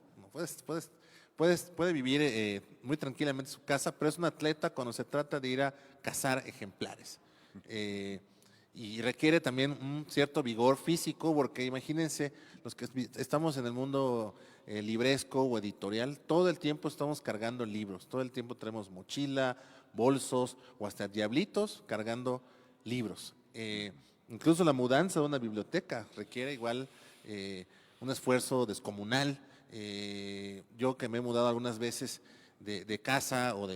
puede vivir muy tranquilamente en su casa, pero es un atleta cuando se trata de ir a cazar ejemplares. Y requiere también un cierto vigor físico, porque imagínense, los que estamos en el mundo libresco o editorial, todo el tiempo estamos cargando libros, todo el tiempo traemos mochila, bolsos o hasta diablitos cargando libros. Incluso la mudanza de una biblioteca requiere igual un esfuerzo descomunal. Yo que me he mudado algunas veces de casa o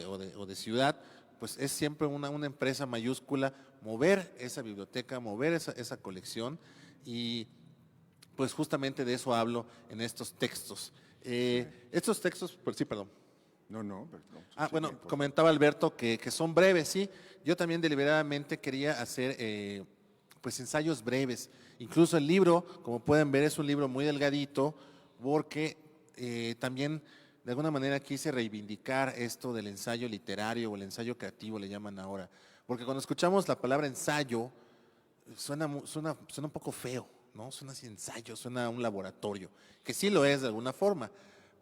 de ciudad, pues es siempre una empresa mayúscula mover esa biblioteca, mover esa colección, y pues justamente de eso hablo en estos textos. Estos textos, pues sí, perdón. No, pero no. Bueno, Sería comentaba Alberto que son breves, sí. Yo también deliberadamente quería hacer pues ensayos breves. Incluso el libro, como pueden ver, es un libro muy delgadito, porque también de alguna manera quise reivindicar esto del ensayo literario o el ensayo creativo, le llaman ahora. Porque cuando escuchamos la palabra ensayo, suena un poco feo, ¿no? Suena así ensayo, suena a un laboratorio, que sí lo es de alguna forma.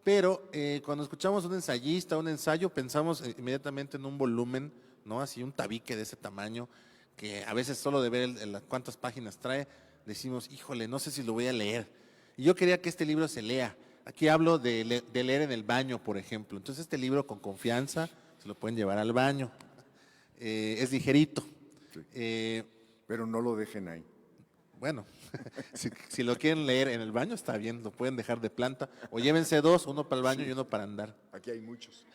Pero cuando escuchamos un ensayista, un ensayo, pensamos inmediatamente en un volumen, ¿no? Así un tabique de ese tamaño, que a veces solo de ver cuántas páginas trae, decimos, híjole, no sé si lo voy a leer. Y yo quería que este libro se lea. Aquí hablo de leer en el baño, por ejemplo. Entonces este libro con confianza se lo pueden llevar al baño. Es ligerito. Sí. Eh, pero no lo dejen ahí. bueno, si lo quieren leer en el baño, está bien, lo pueden dejar de planta. O llévense dos, uno para el baño y uno para andar. Aquí hay muchos.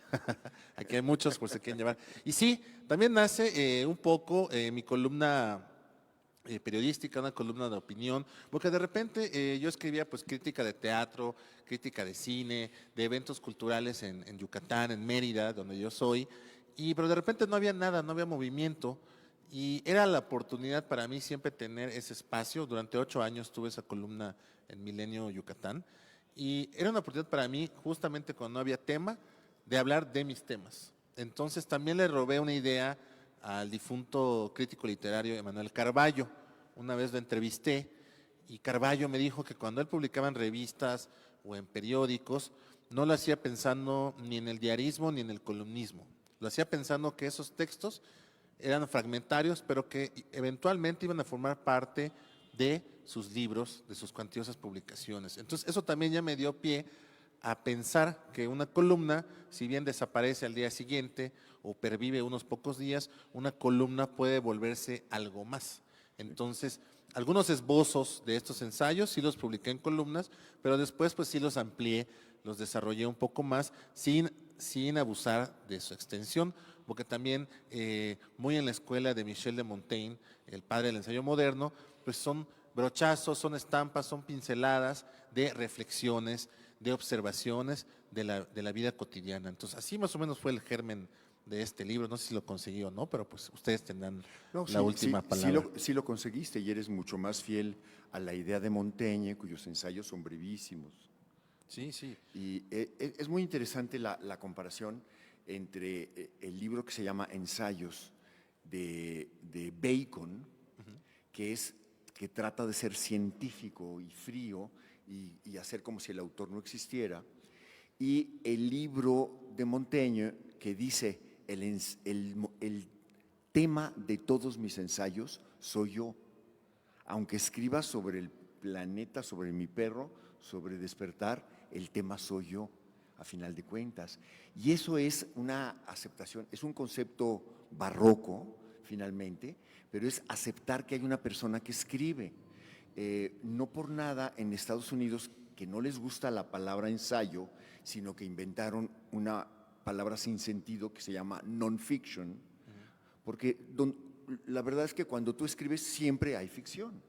Aquí hay muchos, por si quieren llevar. Y sí, también nace un poco mi columna periodística, una columna de opinión, porque de repente yo escribía pues crítica de teatro, crítica de cine, de eventos culturales en Yucatán, en Mérida, donde yo soy, pero de repente no había nada, no había movimiento. Y era la oportunidad para mí siempre tener ese espacio. Durante 8 años tuve esa columna en Milenio Yucatán. Y era una oportunidad para mí, justamente cuando no había tema, de hablar de mis temas. Entonces también le robé una idea al difunto crítico literario Emanuel Carballo. Una vez lo entrevisté y Carballo me dijo que cuando él publicaba en revistas o en periódicos, no lo hacía pensando ni en el diarismo ni en el columnismo. Lo hacía pensando que esos textos eran fragmentarios, pero que eventualmente iban a formar parte de sus libros, de sus cuantiosas publicaciones. Entonces, eso también ya me dio pie a pensar que una columna, si bien desaparece al día siguiente o pervive unos pocos días, una columna puede volverse algo más. Entonces, algunos esbozos de estos ensayos sí los publiqué en columnas, pero después pues sí los amplié, los desarrollé un poco más sin abusar de su extensión, porque también muy en la escuela de Michel de Montaigne, el padre del ensayo moderno, pues son brochazos, son estampas, son pinceladas de reflexiones, de observaciones de la vida cotidiana. Entonces, así más o menos fue el germen de este libro. No sé si lo conseguí o no, pero pues ustedes tendrán la última palabra. Sí lo conseguiste y eres mucho más fiel a la idea de Montaigne, cuyos ensayos son brevísimos. Sí, sí. Y es muy interesante la comparación entre el libro que se llama Ensayos de Bacon, que trata de ser científico y frío y hacer como si el autor no existiera, y el libro de Montaigne que dice el tema de todos mis ensayos soy yo. Aunque escriba sobre el planeta, sobre mi perro, sobre despertar, el tema soy yo, a final de cuentas. Y eso es una aceptación, es un concepto barroco, finalmente, pero es aceptar que hay una persona que escribe. No por nada en Estados Unidos, que no les gusta la palabra ensayo, sino que inventaron una palabra sin sentido que se llama non-fiction, porque la verdad es que cuando tú escribes siempre hay ficción.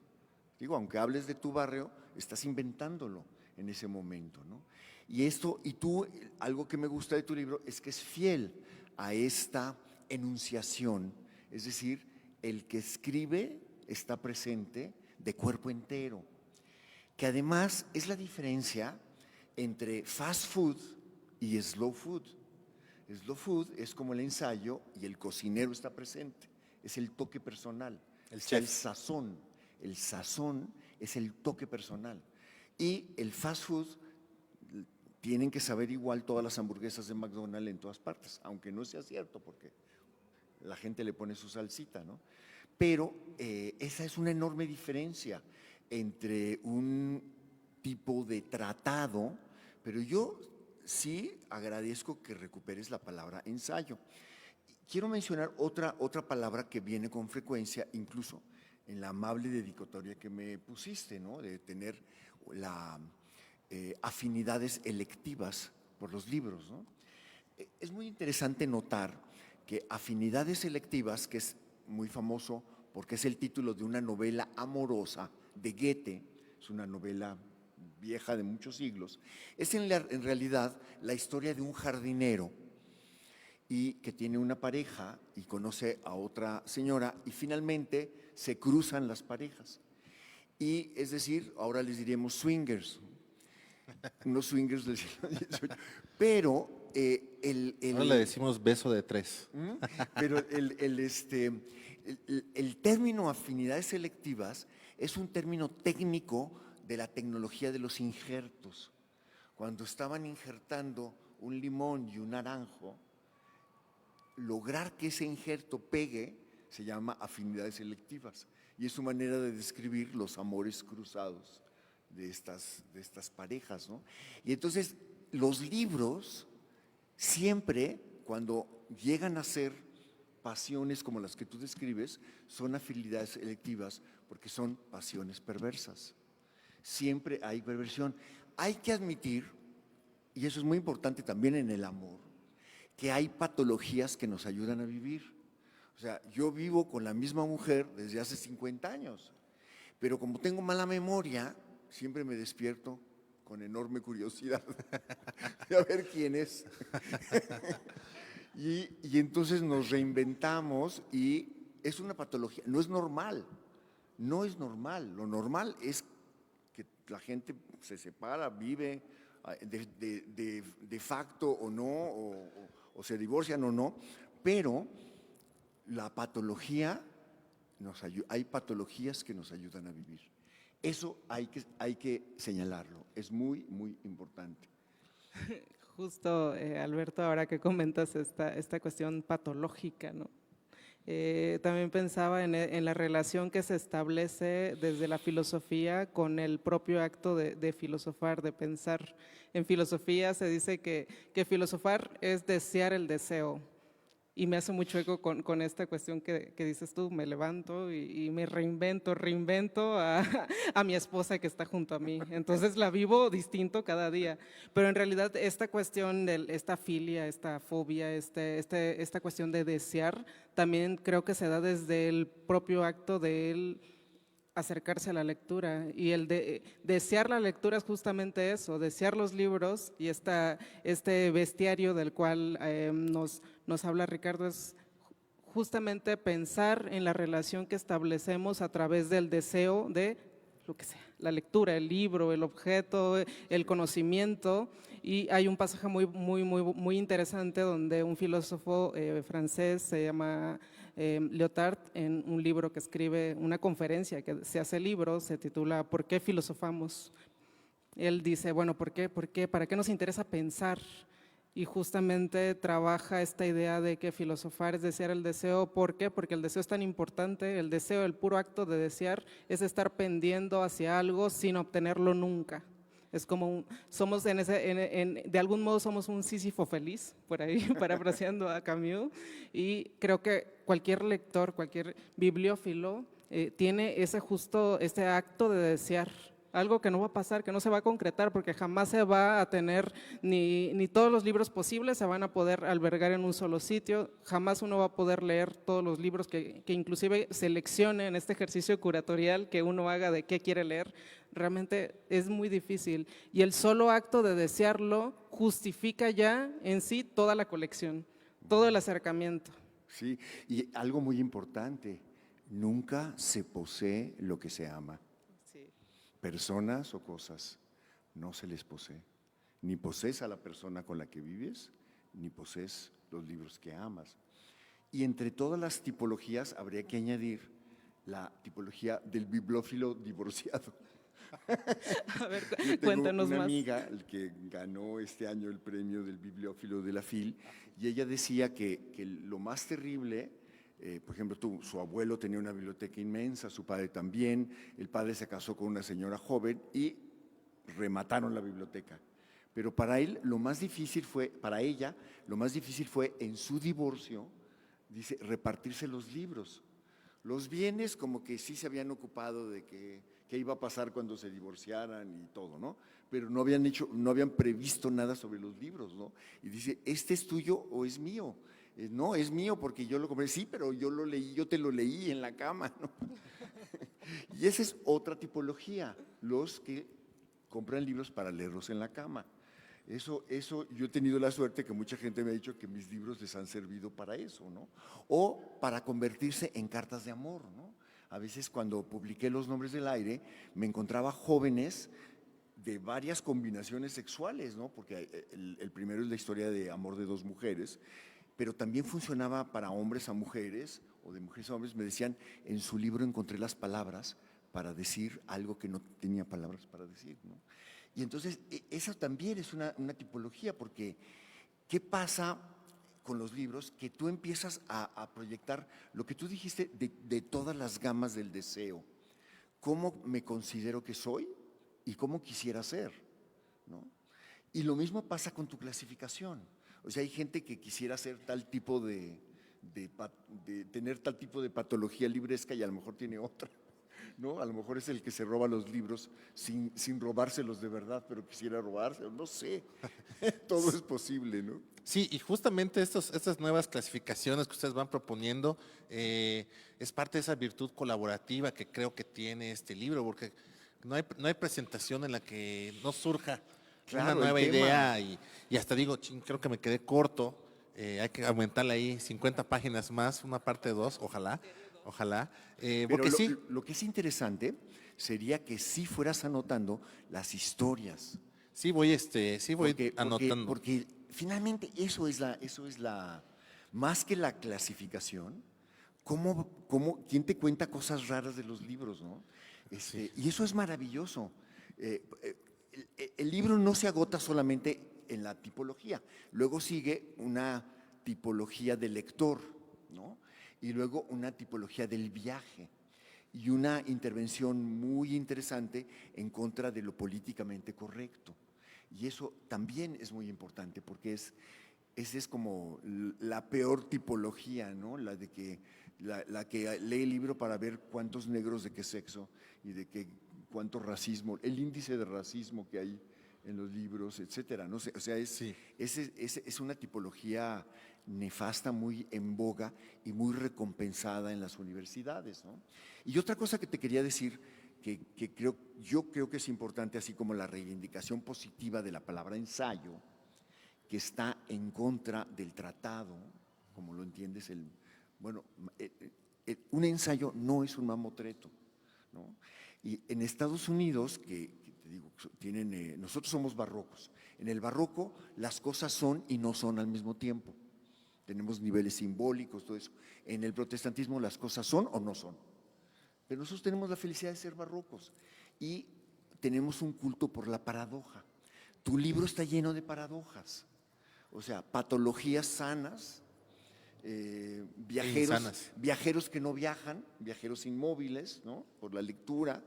Digo, aunque hables de tu barrio, estás inventándolo en ese momento, ¿no? Y tú, algo que me gusta de tu libro es que es fiel a esta enunciación, es decir, el que escribe está presente de cuerpo entero, que además es la diferencia entre fast food y slow food. Slow food es como el ensayo y el cocinero está presente, es el toque personal, El o sea, chef. el sazón es el toque personal. Y el fast food tienen que saber igual todas las hamburguesas de McDonald's en todas partes, aunque no sea cierto, porque la gente le pone su salsita, ¿no? Pero esa es una enorme diferencia entre un tipo de tratado, pero yo sí agradezco que recuperes la palabra ensayo. Quiero mencionar otra palabra que viene con frecuencia, incluso en la amable dedicatoria que me pusiste, ¿no? De tener afinidades electivas por los libros, ¿no? Es muy interesante notar que afinidades selectivas, que es muy famoso porque es el título de una novela amorosa de Goethe, es una novela vieja de muchos siglos, es en realidad la historia de un jardinero y que tiene una pareja y conoce a otra señora y finalmente se cruzan las parejas. Y es decir, ahora les diríamos swingers, unos swingers del siglo XVIII, pero Ahora le decimos beso de tres. pero el término afinidades selectivas es un término técnico de la tecnología de los injertos. Cuando estaban injertando un limón y un naranjo, lograr que ese injerto pegue se llama afinidades selectivas y es su manera de describir los amores cruzados de estas parejas, ¿no? Y entonces los libros siempre, cuando llegan a ser pasiones como las que tú describes, son afinidades selectivas porque son pasiones perversas. Siempre hay perversión. Hay que admitir, y eso es muy importante también en el amor, que hay patologías que nos ayudan a vivir. O sea, yo vivo con la misma mujer desde hace 50 años, pero como tengo mala memoria, siempre me despierto con enorme curiosidad de a ver quién es. Y entonces nos reinventamos y es una patología, no es normal, no es normal. Lo normal es que la gente se separa, vive de facto o no, o se divorcian o no, pero la patología, hay patologías que nos ayudan a vivir. Eso hay que señalarlo, es muy, muy importante. Justo, Alberto, ahora que comentas esta cuestión patológica, ¿no? También pensaba en la relación que se establece desde la filosofía con el propio acto de filosofar, de pensar. En filosofía se dice que filosofar es desear el deseo. Y me hace mucho eco con esta cuestión que dices tú, me levanto y me reinvento a mi esposa que está junto a mí. Entonces la vivo distinto cada día. Pero en realidad esta cuestión, esta filia, esta fobia, esta cuestión de desear, también creo que se da desde el propio acto de él acercarse a la lectura, y el desear la lectura es justamente eso, desear los libros, y este bestiario del cual nos habla Ricardo es justamente pensar en la relación que establecemos a través del deseo de lo que sea, la lectura, el libro, el objeto, el conocimiento. Y hay un pasaje muy interesante donde un filósofo francés se llama Lyotard, en un libro que escribe, una conferencia que se hace libro, se titula ¿Por qué filosofamos? Él dice, bueno, ¿por qué? ¿Para qué nos interesa pensar? Y justamente trabaja esta idea de que filosofar es desear el deseo. ¿Por qué? Porque el deseo es tan importante. El deseo, el puro acto de desear, es estar pendiendo hacia algo sin obtenerlo nunca. Es como, de algún modo somos un Sísifo feliz, por ahí, parafraseando a Camus, y creo que cualquier lector, cualquier bibliófilo tiene este acto de desear, algo que no va a pasar, que no se va a concretar, porque jamás se va a tener, ni todos los libros posibles se van a poder albergar en un solo sitio, jamás uno va a poder leer todos los libros que inclusive seleccione en este ejercicio curatorial que uno haga de qué quiere leer. Realmente es muy difícil, y el solo acto de desearlo justifica ya en sí toda la colección, todo el acercamiento. Sí, y algo muy importante, nunca se posee lo que se ama. Personas o cosas no se les posee. Ni posees a la persona con la que vives, ni posees los libros que amas. Y entre todas las tipologías habría que añadir la tipología del bibliófilo divorciado. A ver, Yo tengo cuéntanos una más. amiga que ganó este año el premio del bibliófilo de la FIL y ella decía que lo más terrible, por ejemplo, su abuelo tenía una biblioteca inmensa, su padre también, el padre se casó con una señora joven y remataron la biblioteca. Pero para él lo más difícil fue, para ella, lo más difícil fue en su divorcio, dice, repartirse los libros. Los bienes como que sí se habían ocupado de qué iba a pasar cuando se divorciaran y todo, ¿no? Pero no habían previsto nada sobre los libros, ¿no? Y dice, ¿este es tuyo o es mío? No, es mío porque yo lo compré. Sí, pero yo lo leí, yo te lo leí en la cama, ¿no? Y esa es otra tipología, los que compran libros para leerlos en la cama. Eso, yo he tenido la suerte que mucha gente me ha dicho que mis libros les han servido para eso, ¿no? O para convertirse en cartas de amor, ¿no? A veces cuando publiqué Los Nombres del Aire, me encontraba jóvenes de varias combinaciones sexuales, ¿no? Porque el primero es la historia de amor de dos mujeres, pero también funcionaba para hombres a mujeres o de mujeres a hombres. Me decían, en su libro encontré las palabras para decir algo que no tenía palabras para decir, ¿no? Y entonces, eso también es una tipología, porque ¿qué pasa con los libros? Que tú empiezas a proyectar lo que tú dijiste de todas las gamas del deseo. ¿Cómo me considero que soy y cómo quisiera ser? ¿No? Y lo mismo pasa con tu clasificación. O sea, hay gente que quisiera ser tal tipo de tener tal tipo de patología libresca y a lo mejor tiene otra. ¿No? A lo mejor es el que se roba los libros sin robárselos de verdad, pero quisiera robárselos, no sé. Todo es posible, ¿no? Sí, y justamente estas nuevas clasificaciones que ustedes van proponiendo es parte de esa virtud colaborativa que creo que tiene este libro, porque no hay presentación en la que no surja Claro, una el nueva tema. idea y hasta digo, creo que me quedé corto, hay que aumentarle ahí 50 páginas más, una parte 2, ojalá. Pero Porque sí, lo que es interesante sería que sí fueras anotando las historias. sí voy anotando. Porque finalmente eso es más que la clasificación, quién te cuenta cosas raras de los libros, ¿no? Y eso es maravilloso. El libro no se agota solamente en la tipología, luego sigue una tipología de lector, ¿no? Y luego una tipología del viaje y una intervención muy interesante en contra de lo políticamente correcto. Y eso también es muy importante porque esa es como la peor tipología, ¿no? La que lee el libro para ver cuántos negros de qué sexo y cuánto racismo, el índice de racismo que hay en los libros, etcétera, ¿no? O sea, es una tipología nefasta, muy en boga y muy recompensada en las universidades, ¿no? Y otra cosa que te quería decir, yo creo que es importante, así como la reivindicación positiva de la palabra ensayo, que está en contra del tratado, como lo entiendes, un ensayo no es un mamotreto, ¿no? Y en Estados Unidos, que te digo, nosotros somos barrocos. En el barroco las cosas son y no son al mismo tiempo. Tenemos niveles simbólicos, todo eso. En el protestantismo las cosas son o no son. Pero nosotros tenemos la felicidad de ser barrocos y tenemos un culto por la paradoja. Tu libro está lleno de paradojas, o sea, patologías sanas, viajeros que no viajan, viajeros inmóviles, ¿no? Por la lectura.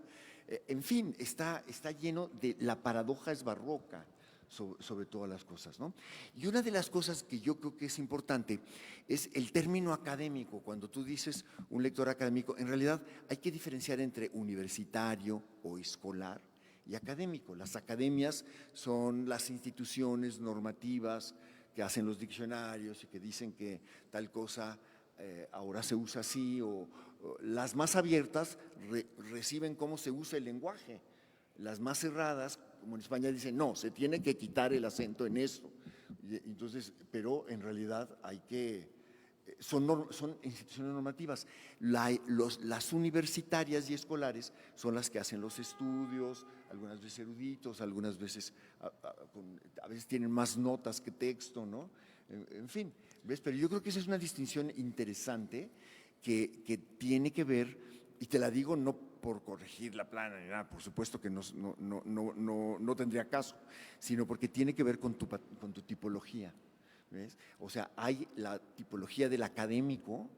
En fin, está lleno de la paradoja, es barroca sobre todas las cosas, ¿no? Y una de las cosas que yo creo que es importante es el término académico. Cuando tú dices un lector académico, en realidad hay que diferenciar entre universitario o escolar y académico. Las academias son las instituciones normativas que hacen los diccionarios y que dicen que tal cosa ahora se usa así, o las más abiertas reciben cómo se usa el lenguaje. Las más cerradas, como en España, dicen, no, se tiene que quitar el acento en esto. Entonces, pero en realidad son instituciones normativas. Las universitarias y escolares son las que hacen los estudios, algunas veces eruditos, algunas veces a veces tienen más notas que texto, ¿no? En fin, ¿ves? Pero yo creo que esa es una distinción interesante que tiene que ver, y te la digo no por corregir la plana ni nada, por supuesto que no tendría caso, sino porque tiene que ver con tu tipología, ¿ves? O sea, hay la tipología del académico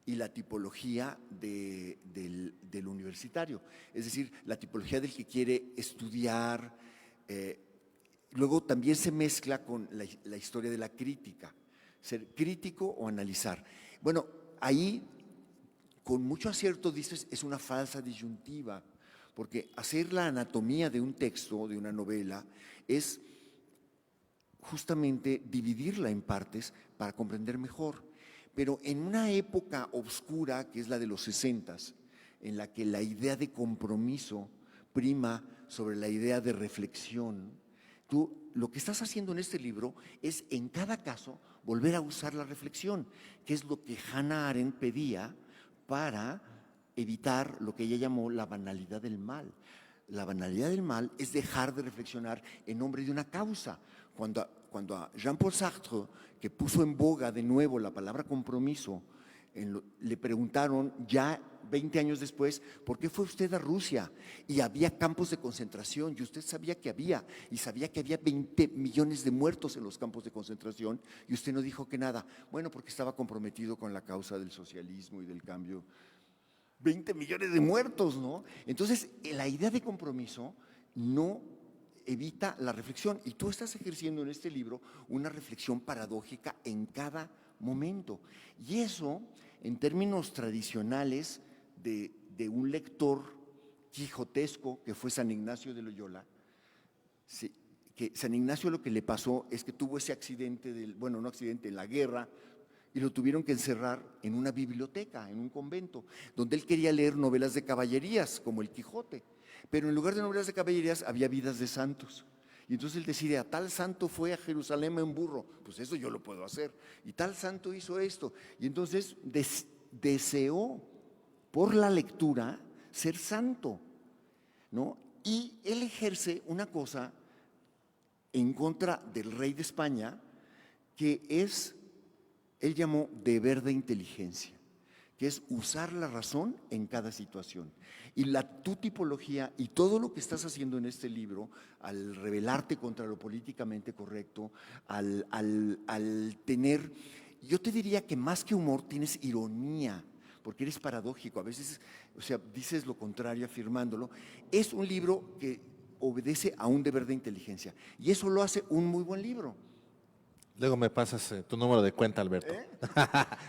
y la tipología del universitario, es decir, la tipología del que quiere estudiar. Luego también se mezcla con la historia de la crítica, ser crítico o analizar. Bueno, ahí con mucho acierto dices, es una falsa disyuntiva, porque hacer la anatomía de un texto, de una novela, es justamente dividirla en partes para comprender mejor. Pero en una época oscura, que es la de los 60s, en la que la idea de compromiso prima sobre la idea de reflexión, tú lo que estás haciendo en este libro es, en cada caso, volver a usar la reflexión, que es lo que Hannah Arendt pedía para evitar lo que ella llamó la banalidad del mal. La banalidad del mal es dejar de reflexionar en nombre de una causa. Cuando a Jean-Paul Sartre, que puso en boga de nuevo la palabra compromiso, le preguntaron ya 20 años después, ¿por qué fue usted a Rusia? Y había campos de concentración, y usted sabía que había, y sabía que había 20 millones de muertos en los campos de concentración, y usted no dijo que nada. Bueno, porque estaba comprometido con la causa del socialismo y del cambio. 20 millones de muertos, ¿no? Entonces, la idea de compromiso no evita la reflexión, y tú estás ejerciendo en este libro una reflexión paradójica en cada momento. Y eso, en términos tradicionales de un lector quijotesco que fue San Ignacio de Loyola, que San Ignacio lo que le pasó es que tuvo ese accidente, no accidente, en la guerra, y lo tuvieron que encerrar en una biblioteca, en un convento, donde él quería leer novelas de caballerías, como el Quijote, pero en lugar de novelas de caballerías había vidas de santos. Y entonces él decide, a tal santo fue a Jerusalén en burro, pues eso yo lo puedo hacer. Y tal santo hizo esto. Y entonces deseó por la lectura ser santo, ¿no? Y él ejerce una cosa en contra del rey de España, que él llamó deber de inteligencia, que es usar la razón en cada situación. Y tu tipología y todo lo que estás haciendo en este libro, al rebelarte contra lo políticamente correcto, al tener, yo te diría que más que humor tienes ironía, porque eres paradójico, a veces, o sea, dices lo contrario afirmándolo. Es un libro que obedece a un deber de inteligencia, y eso lo hace un muy buen libro. Luego me pasas tu número de cuenta, Alberto.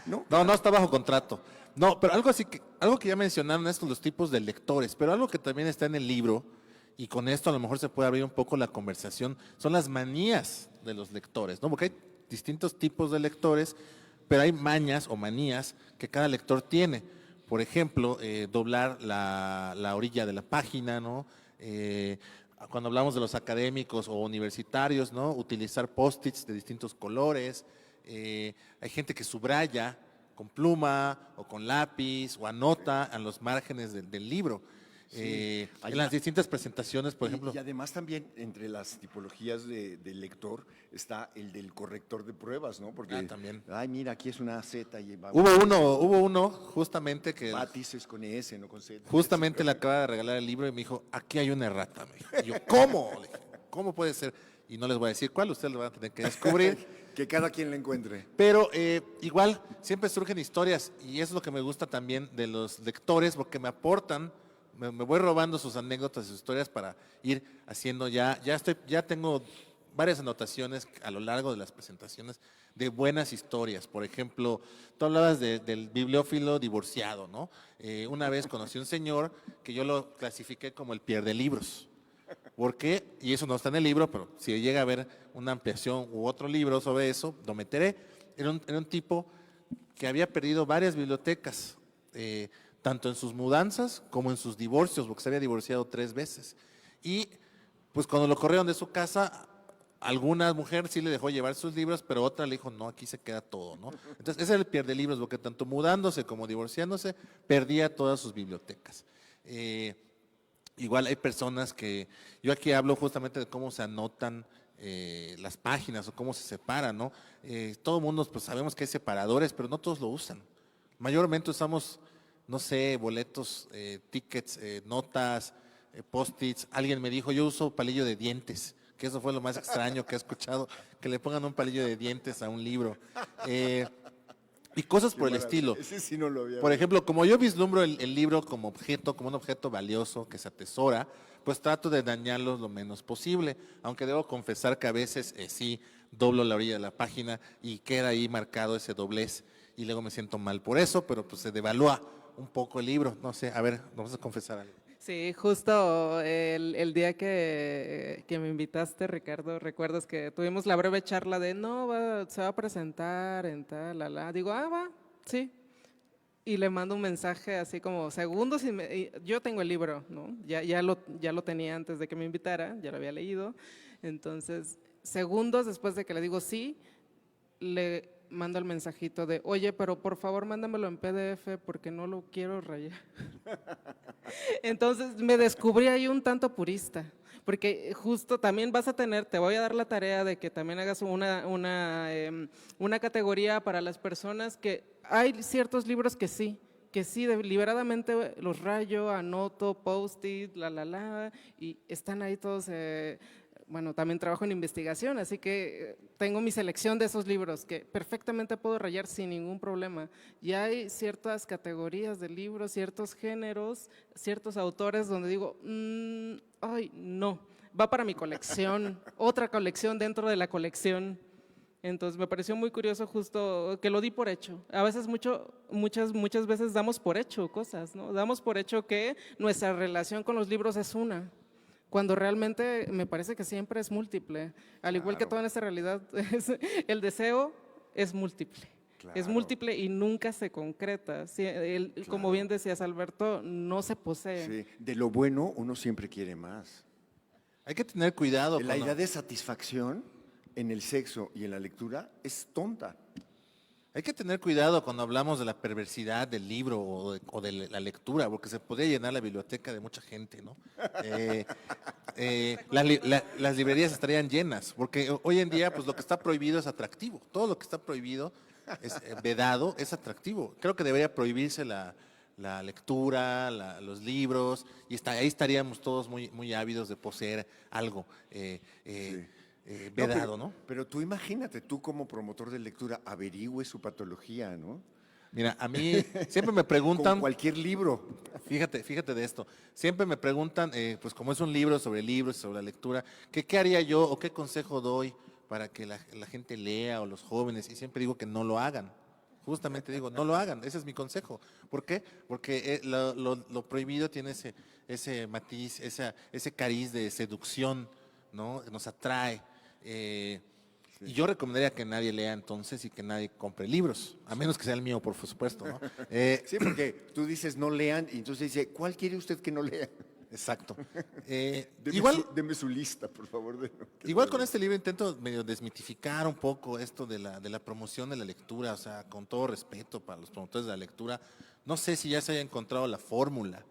¿No? No está bajo contrato. No, pero algo que ya mencionaron es los tipos de lectores, pero algo que también está en el libro, y con esto a lo mejor se puede abrir un poco la conversación, son las manías de los lectores, ¿no? Porque hay distintos tipos de lectores, pero hay mañas o manías que cada lector tiene. Por ejemplo, doblar la orilla de la página, ¿no? Cuando hablamos de los académicos o universitarios, ¿no? Utilizar post-its de distintos colores. Hay gente que subraya con pluma o con lápiz o anota en los márgenes del libro. Sí, en las distintas presentaciones, por ejemplo. Y además también entre las tipologías del lector está el del corrector de pruebas, ¿no? Porque, también. ay, mira, aquí es una Z y va. Hubo uno justamente que… Batis es con S, no con Z. Justamente le acaba de regalar el libro y me dijo, aquí hay una errata. Me dijo. Y yo, ¿cómo? Le dije, ¿cómo puede ser? Y no les voy a decir cuál, ustedes lo van a tener que descubrir. Que cada quien la encuentre. Pero igual, siempre surgen historias, y eso es lo que me gusta también de los lectores, porque me aportan, me voy robando sus anécdotas, sus historias para ir haciendo ya tengo varias anotaciones a lo largo de las presentaciones de buenas historias. Por ejemplo, tú hablabas del bibliófilo divorciado, ¿no? Una vez conocí a un señor que yo lo clasifiqué como el pierdelibros. ¿Por qué? Y eso no está en el libro, pero si llega a haber una ampliación u otro libro sobre eso, lo meteré. Era un tipo que había perdido varias bibliotecas, tanto en sus mudanzas como en sus divorcios, porque se había divorciado 3 veces. Y pues cuando lo corrieron de su casa, alguna mujer sí le dejó llevar sus libros, pero otra le dijo, no, aquí se queda todo, ¿no? Entonces, ese era el pierdelibros, porque tanto mudándose como divorciándose, perdía todas sus bibliotecas. Igual hay personas que, yo aquí hablo justamente de cómo se anotan las páginas o cómo se separan, ¿no? Todo el mundo pues sabemos que hay separadores, pero no todos lo usan. Mayormente usamos no sé, boletos, tickets, notas, post-its. Alguien me dijo, yo uso palillo de dientes, que eso fue lo más extraño que he escuchado, que le pongan un palillo de dientes a un libro. Y cosas por el estilo. Ese sí no lo había Por visto. ejemplo, como yo vislumbro el libro como objeto, como un objeto valioso que se atesora, pues trato de dañarlo lo menos posible, aunque debo confesar que a veces sí doblo la orilla de la página y queda ahí marcado ese doblez y luego me siento mal por eso, pero pues se devalúa un poco el libro. No sé, a ver, vamos a confesar algo. Sí, justo el día que me invitaste, Ricardo, recuerdas que tuvimos la breve charla de, no, se va a presentar en tal, Digo, va, sí. Y le mando un mensaje así como segundos y yo tengo el libro, ¿no? Ya lo tenía antes de que me invitara, ya lo había leído. Entonces, segundos después de que le digo sí, le mando el mensajito de, oye, pero por favor mándamelo en PDF porque no lo quiero rayar. Entonces me descubrí ahí un tanto purista, porque justo también te voy a dar la tarea de que también hagas una categoría para las personas que hay ciertos libros que sí deliberadamente los rayo, anoto, post-it, y están ahí todos. Bueno, también trabajo en investigación, así que tengo mi selección de esos libros que perfectamente puedo rayar sin ningún problema. Y hay ciertas categorías de libros, ciertos géneros, ciertos autores donde digo, ay, no, va para mi colección, otra colección dentro de la colección. Entonces me pareció muy curioso justo que lo di por hecho. A veces muchas veces damos por hecho cosas, ¿no? Damos por hecho que nuestra relación con los libros es una, cuando realmente me parece que siempre es múltiple. Al igual que todo en esta realidad, el deseo es múltiple. Es múltiple y nunca se concreta. Sí, como bien decías, Alberto, no se posee. Sí, de lo bueno uno siempre quiere más. Hay que tener cuidado. La idea de satisfacción en el sexo y en la lectura es tonta. Hay que tener cuidado cuando hablamos de la perversidad del libro o de la lectura, porque se podría llenar la biblioteca de mucha gente, ¿no? Las librerías estarían llenas, porque hoy en día pues lo que está prohibido es atractivo. Todo lo que está prohibido, es vedado, es atractivo. Creo que debería prohibirse la lectura, los libros, y ahí estaríamos todos muy ávidos de poseer algo. Sí. Vedado, ¿no? Pero tú imagínate, tú como promotor de lectura, averigüe su patología, ¿no? Mira, a mí siempre me Con preguntan, cualquier libro. fíjate de esto, siempre me preguntan, pues como es un libro, sobre la lectura, que qué haría yo o qué consejo doy para que la gente lea o los jóvenes, y siempre digo que no lo hagan. Justamente digo, no lo hagan, ese es mi consejo. ¿Por qué? Porque lo prohibido tiene ese matiz, ese cariz de seducción, ¿no? Nos atrae. Y yo recomendaría que nadie lea entonces y que nadie compre libros, a menos que sea el mío, por supuesto, ¿no? Sí, porque tú dices no lean y entonces dice, ¿cuál quiere usted que no lea? Exacto. Deme su lista, por favor. Igual con este libro intento medio desmitificar un poco esto de la promoción de la lectura, o sea, con todo respeto para los promotores de la lectura, no sé si ya se haya encontrado la fórmula.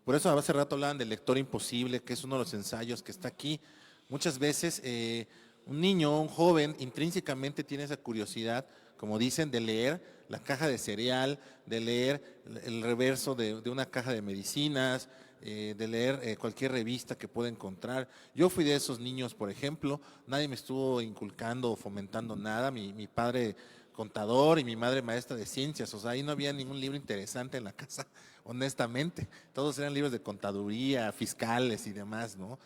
Por eso hace rato hablaban del lector imposible, que es uno de los ensayos que está aquí. Muchas veces un niño, un joven, intrínsecamente tiene esa curiosidad, como dicen, de leer la caja de cereal, de leer el reverso de una caja de medicinas, de leer cualquier revista que pueda encontrar. Yo fui de esos niños, por ejemplo, nadie me estuvo inculcando o fomentando nada, mi padre contador y mi madre maestra de ciencias, o sea, ahí no había ningún libro interesante en la casa, honestamente, todos eran libros de contaduría, fiscales y demás, ¿no?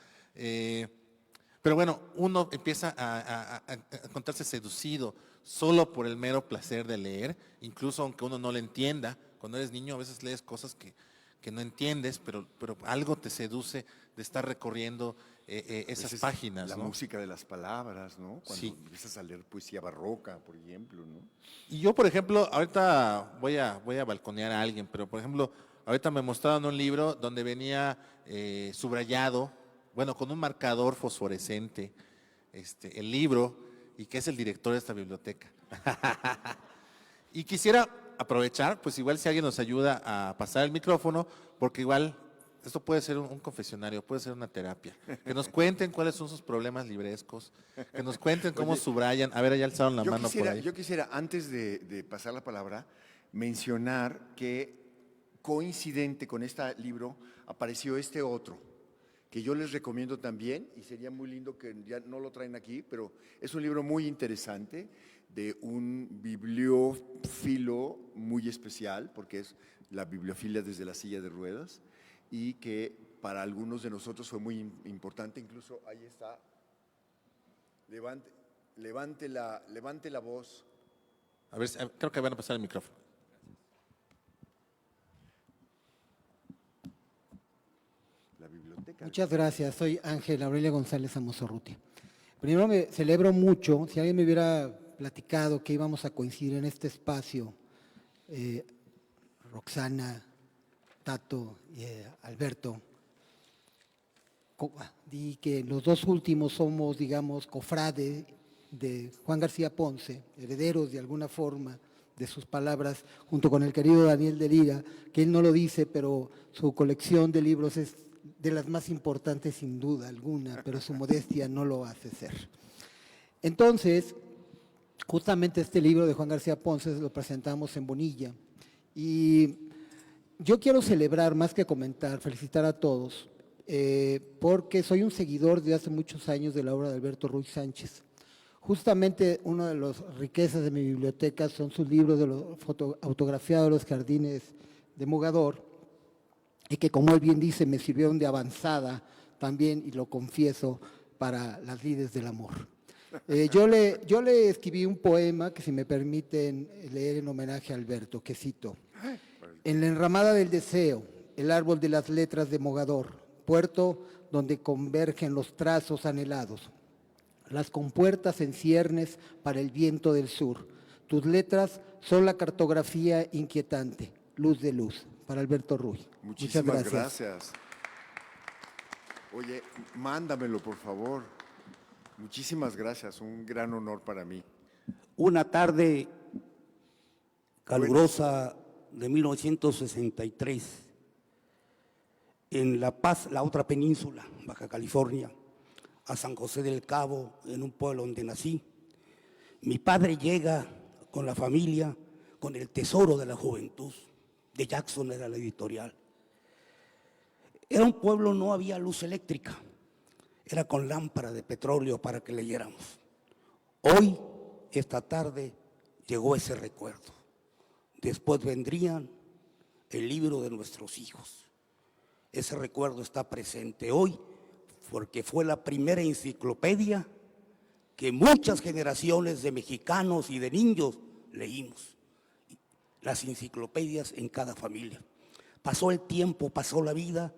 Pero bueno, uno empieza a encontrarse seducido solo por el mero placer de leer, incluso aunque uno no lo entienda. Cuando eres niño a veces lees cosas que no entiendes, pero algo te seduce de estar recorriendo esas páginas, la ¿no? música de las palabras, ¿no? Cuando Sí. empiezas a leer poesía barroca, por ejemplo, ¿no? Y yo, por ejemplo, ahorita voy a balconear a alguien, pero por ejemplo, ahorita me mostraron un libro donde venía subrayado, bueno, con un marcador fosforescente, el libro, y que es el director de esta biblioteca. Y quisiera aprovechar, pues igual si alguien nos ayuda a pasar el micrófono, porque igual esto puede ser un confesionario, puede ser una terapia. Que nos cuenten cuáles son sus problemas librescos, que nos cuenten cómo subrayan. A ver, ya alzaron la mano por ahí. Yo quisiera, antes de pasar la palabra, mencionar que coincidente con este libro apareció este otro, que yo les recomiendo también, y sería muy lindo que ya no lo traen aquí, pero es un libro muy interesante de un bibliófilo muy especial, porque es la bibliofilia desde la silla de ruedas, y que para algunos de nosotros fue muy importante. Incluso ahí está, levante la voz. A ver, creo que van a pasar el micrófono. La biblioteca. Muchas gracias, soy Ángel Aurelia González Amosorrutia. Primero me celebro mucho, si alguien me hubiera platicado que íbamos a coincidir en este espacio, Roxana, Tato y Alberto, y que los dos últimos somos, digamos, cofrades de Juan García Ponce, herederos de alguna forma de sus palabras, junto con el querido Daniel de Lira, que él no lo dice, pero su colección de libros es de las más importantes sin duda alguna, pero su modestia no lo hace ser. Entonces, justamente este libro de Juan García Ponce lo presentamos en Bonilla, y yo quiero celebrar, más que comentar, felicitar a todos, porque soy un seguidor de hace muchos años de la obra de Alberto Ruiz Sánchez. Justamente una de las riquezas de mi biblioteca son sus libros de los autografiados de los jardines de Mogador, y que, como él bien dice, me sirvieron de avanzada también, y lo confieso, para las lides del amor. Yo le escribí un poema que, si me permiten leer en homenaje a Alberto, que cito: en la enramada del deseo, el árbol de las letras de Mogador, puerto donde convergen los trazos anhelados, las compuertas en ciernes para el viento del sur. Tus letras son la cartografía inquietante, luz de luz. Para Alberto Ruiz. Muchísimas gracias. Oye, mándamelo, por favor. Muchísimas gracias, un gran honor para mí. Una tarde calurosa de 1963, en La Paz, la otra península, Baja California, a San José del Cabo, en un pueblo donde nací. Mi padre llega con la familia, con el tesoro de la juventud, de Jackson era la editorial. Era un pueblo, no había luz eléctrica, era con lámpara de petróleo para que leyéramos. Hoy, esta tarde, llegó ese recuerdo. Después vendrían el libro de nuestros hijos. Ese recuerdo está presente hoy porque fue la primera enciclopedia que muchas generaciones de mexicanos y de niños leímos. Las enciclopedias en cada familia. Pasó el tiempo, pasó la vida,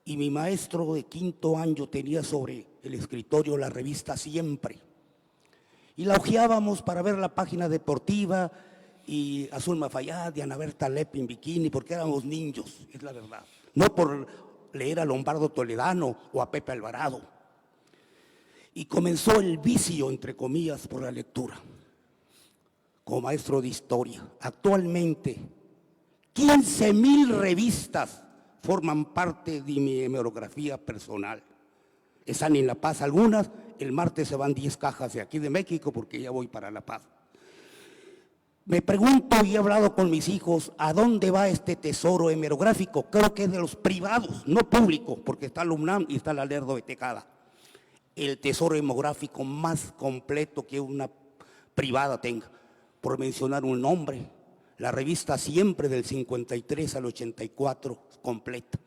y mi maestro de quinto año tenía sobre el escritorio la revista Siempre. Y la hojeábamos para ver la página deportiva, y a Zulma Fayad y a Ana Berta Lepe en bikini, porque éramos niños, es la verdad. No por leer a Lombardo Toledano o a Pepe Alvarado. Y comenzó el vicio, entre comillas, por la lectura. Como maestro de historia, actualmente 15,000 revistas forman parte de mi hemerografía personal. Están en La Paz algunas, el martes se van 10 cajas de aquí de México porque ya voy para La Paz. Me pregunto, y he hablado con mis hijos, ¿a dónde va este tesoro hemerográfico? Creo que es de los privados, no público, porque está la UNAM y está la Lerdo de Tejada. El tesoro hemográfico más completo que una privada tenga. Por mencionar un nombre, la revista Siempre del 53 al 84 completa.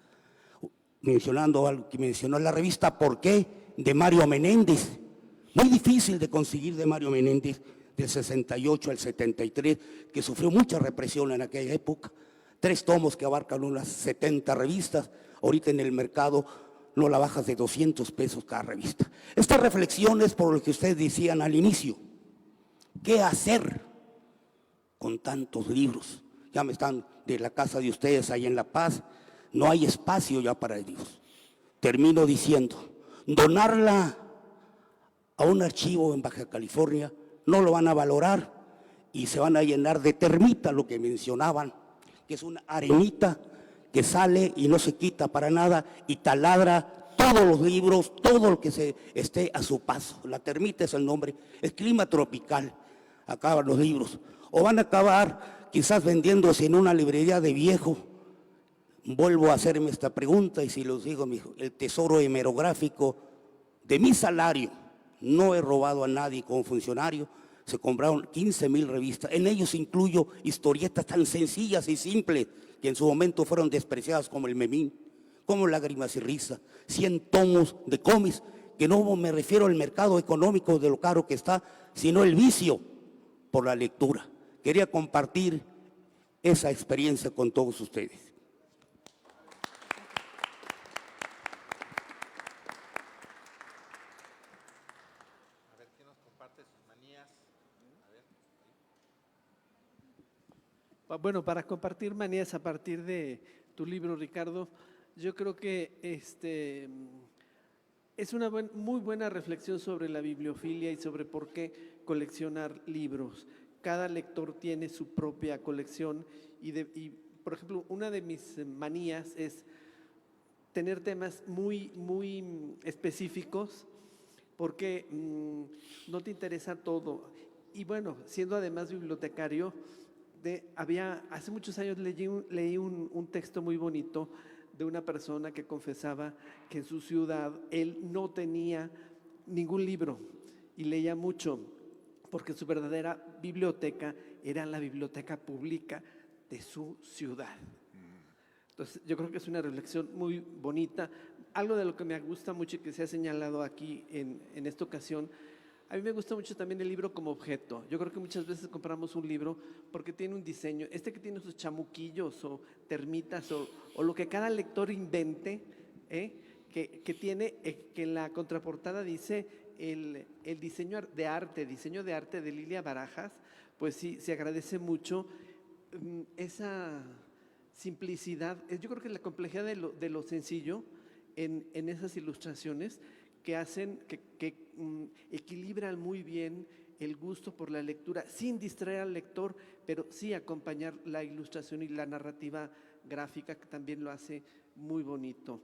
Mencionando algo que mencionó la revista ¿Por qué? De Mario Menéndez. Muy difícil de conseguir, de Mario Menéndez, del 68 al 73, que sufrió mucha represión en aquella época. 3 tomos que abarcan unas 70 revistas. Ahorita en el mercado no la bajas de 200 pesos cada revista. Estas reflexiones por lo que ustedes decían al inicio. ¿Qué hacer con tantos libros? Ya me están de la casa de ustedes ahí en La Paz, no hay espacio ya para ellos. Termino diciendo, donarla a un archivo en Baja California no lo van a valorar y se van a llenar de termita, lo que mencionaban, que es una arenita que sale y no se quita para nada y taladra todos los libros, todo lo que se esté a su paso. La termita es el nombre, es clima tropical, acaban los libros. O van a acabar quizás vendiéndose en una librería de viejo vuelvo a hacerme esta pregunta y si los digo, el tesoro hemerográfico de mi salario, no he robado a nadie como funcionario, se compraron 15,000 revistas. En ellos incluyo historietas tan sencillas y simples que en su momento fueron despreciadas como el Memín, como Lágrimas y Risa, 100 tomos de cómics, que no me refiero al mercado económico de lo caro que está, sino el vicio por la lectura. Quería compartir esa experiencia con todos ustedes. A ver, ¿quién nos comparte sus manías? A ver. Bueno, para compartir manías a partir de tu libro, Ricardo, yo creo que es una muy buena reflexión sobre la bibliofilia y sobre por qué coleccionar libros. Cada lector tiene su propia colección y por ejemplo, una de mis manías es tener temas muy específicos porque no te interesa todo. Y bueno, siendo además bibliotecario, hace muchos años leí un texto muy bonito de una persona que confesaba que en su ciudad él no tenía ningún libro y leía mucho, porque su verdadera biblioteca era la biblioteca pública de su ciudad. Entonces, yo creo que es una reflexión muy bonita. Algo de lo que me gusta mucho y que se ha señalado aquí en esta ocasión, a mí me gusta mucho también el libro como objeto. Yo creo que muchas veces compramos un libro porque tiene un diseño, que tiene sus chamuquillos o termitas o lo que cada lector invente, que tiene, que en la contraportada dice el diseño de arte de Lilia Barajas, pues sí, se agradece mucho esa simplicidad. Yo creo que la complejidad de lo sencillo en esas ilustraciones que hacen, que equilibran muy bien el gusto por la lectura, sin distraer al lector, pero sí acompañar la ilustración y la narrativa gráfica, que también lo hace muy bonito.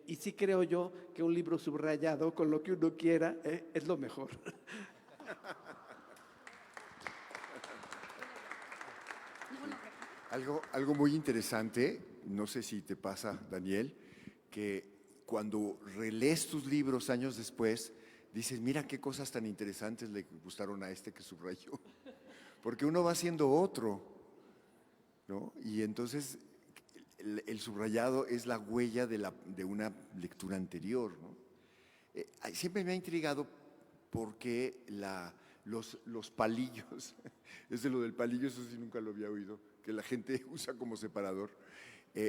Y sí creo yo que un libro subrayado con lo que uno quiera es lo mejor. Algo muy interesante, no sé si te pasa, Daniel, que cuando relees tus libros años después, dices, mira qué cosas tan interesantes le gustaron a este que subrayó. Porque uno va haciendo otro, ¿no? Y entonces el subrayado es la huella de una lectura anterior, ¿no? Siempre me ha intrigado porque los palillos, lo del palillo, eso sí nunca lo había oído, que la gente usa como separador.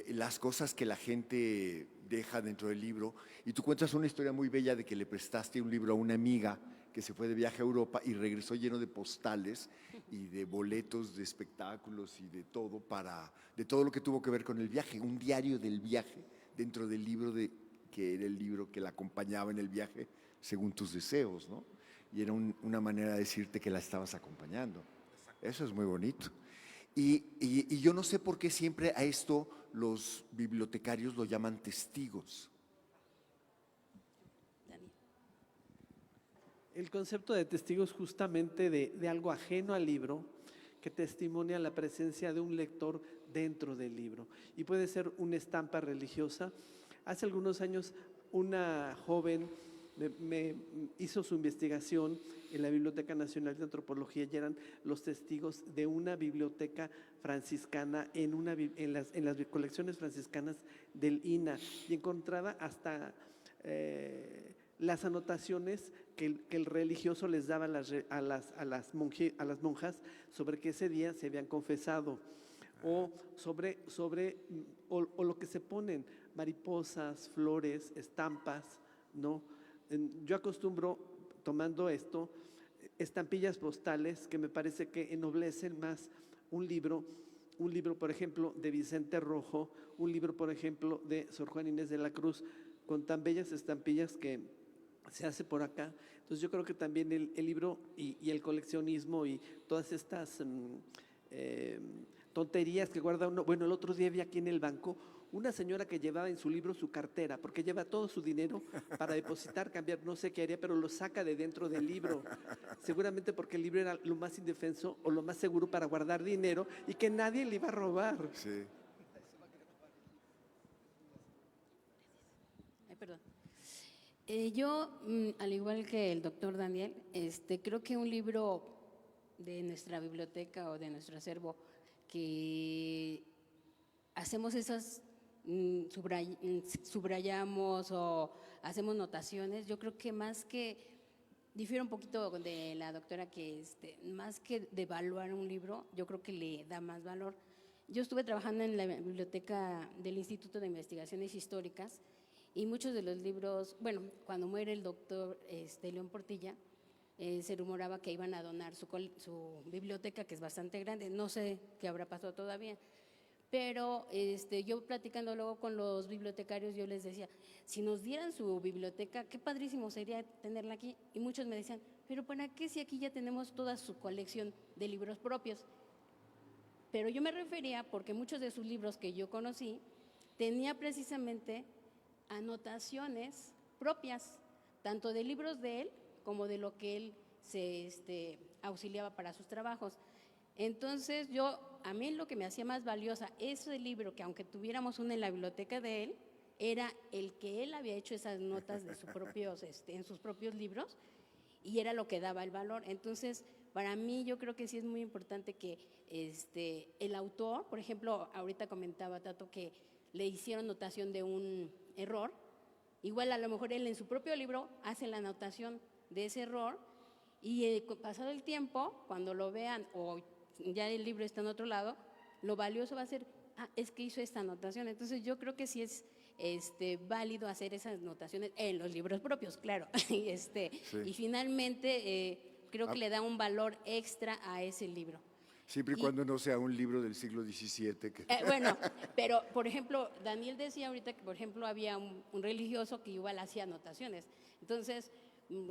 Las cosas que la gente deja dentro del libro, y tú cuentas una historia muy bella de que le prestaste un libro a una amiga que se fue de viaje a Europa y regresó lleno de postales y de boletos de espectáculos y de todo lo que tuvo que ver con el viaje, un diario del viaje dentro del libro que era el libro que la acompañaba en el viaje según tus deseos, ¿no? Y era una manera de decirte que la estabas acompañando. Eso es muy bonito. Y yo no sé por qué siempre a esto los bibliotecarios lo llaman testigos. El concepto de testigo es justamente de algo ajeno al libro que testimonia la presencia de un lector dentro del libro. Y puede ser una estampa religiosa. Hace algunos años una joven me hizo su investigación en la Biblioteca Nacional de Antropología y eran los testigos de una biblioteca franciscana en las colecciones franciscanas del INA, y encontraba hasta las anotaciones que el religioso les daba a las monjas sobre que ese día se habían confesado, o o lo que se ponen, mariposas, flores, estampas, ¿no? Yo acostumbro, tomando esto, estampillas postales que me parece que ennoblecen más un libro, por ejemplo, de Vicente Rojo, un libro, por ejemplo, de Sor Juana Inés de la Cruz, con tan bellas estampillas que se hace por acá. Entonces yo creo que también el libro y el coleccionismo y todas estas tonterías que guarda uno. Bueno, el otro día vi aquí en el banco una señora que llevaba en su libro su cartera, porque lleva todo su dinero para depositar, cambiar, no sé qué haría, pero lo saca de dentro del libro. Seguramente porque el libro era lo más indefenso o lo más seguro para guardar dinero y que nadie le iba a robar. Sí. Al igual que el doctor Daniel, creo que un libro de nuestra biblioteca o de nuestro acervo que hacemos esas, subrayamos o hacemos notaciones, yo creo que más que, difiere un poquito de la doctora, que más que de evaluar un libro, yo creo que le da más valor. Yo estuve trabajando en la biblioteca del Instituto de Investigaciones Históricas y muchos de los libros, bueno, cuando muere el doctor León Portilla, se rumoraba que iban a donar su biblioteca, que es bastante grande, no sé qué habrá pasado todavía, pero yo platicando luego con los bibliotecarios, yo les decía, si nos dieran su biblioteca, qué padrísimo sería tenerla aquí, y muchos me decían, pero ¿para qué si aquí ya tenemos toda su colección de libros propios? Pero yo me refería porque muchos de sus libros que yo conocí tenía precisamente anotaciones propias, tanto de libros de él como de lo que él se auxiliaba para sus trabajos. Entonces a mí lo que me hacía más valiosa ese libro, que aunque tuviéramos uno en la biblioteca de él, era el que él había hecho esas notas de sus propios, en sus propios libros, y era lo que daba el valor. Entonces, para mí yo creo que sí es muy importante que el autor, por ejemplo, ahorita comentaba Tato que le hicieron notación de un error, igual a lo mejor él en su propio libro hace la anotación de ese error y pasado el tiempo, cuando lo vean o ya el libro está en otro lado, lo valioso va a ser, es que hizo esta anotación. Entonces yo creo que sí es válido hacer esas notaciones en los libros propios, claro. Sí. Y finalmente creo que le da un valor extra a ese libro. Siempre y cuando no sea un libro del siglo XVII. Bueno, pero por ejemplo, Daniel decía ahorita que por ejemplo había un religioso que igual hacía anotaciones. Entonces,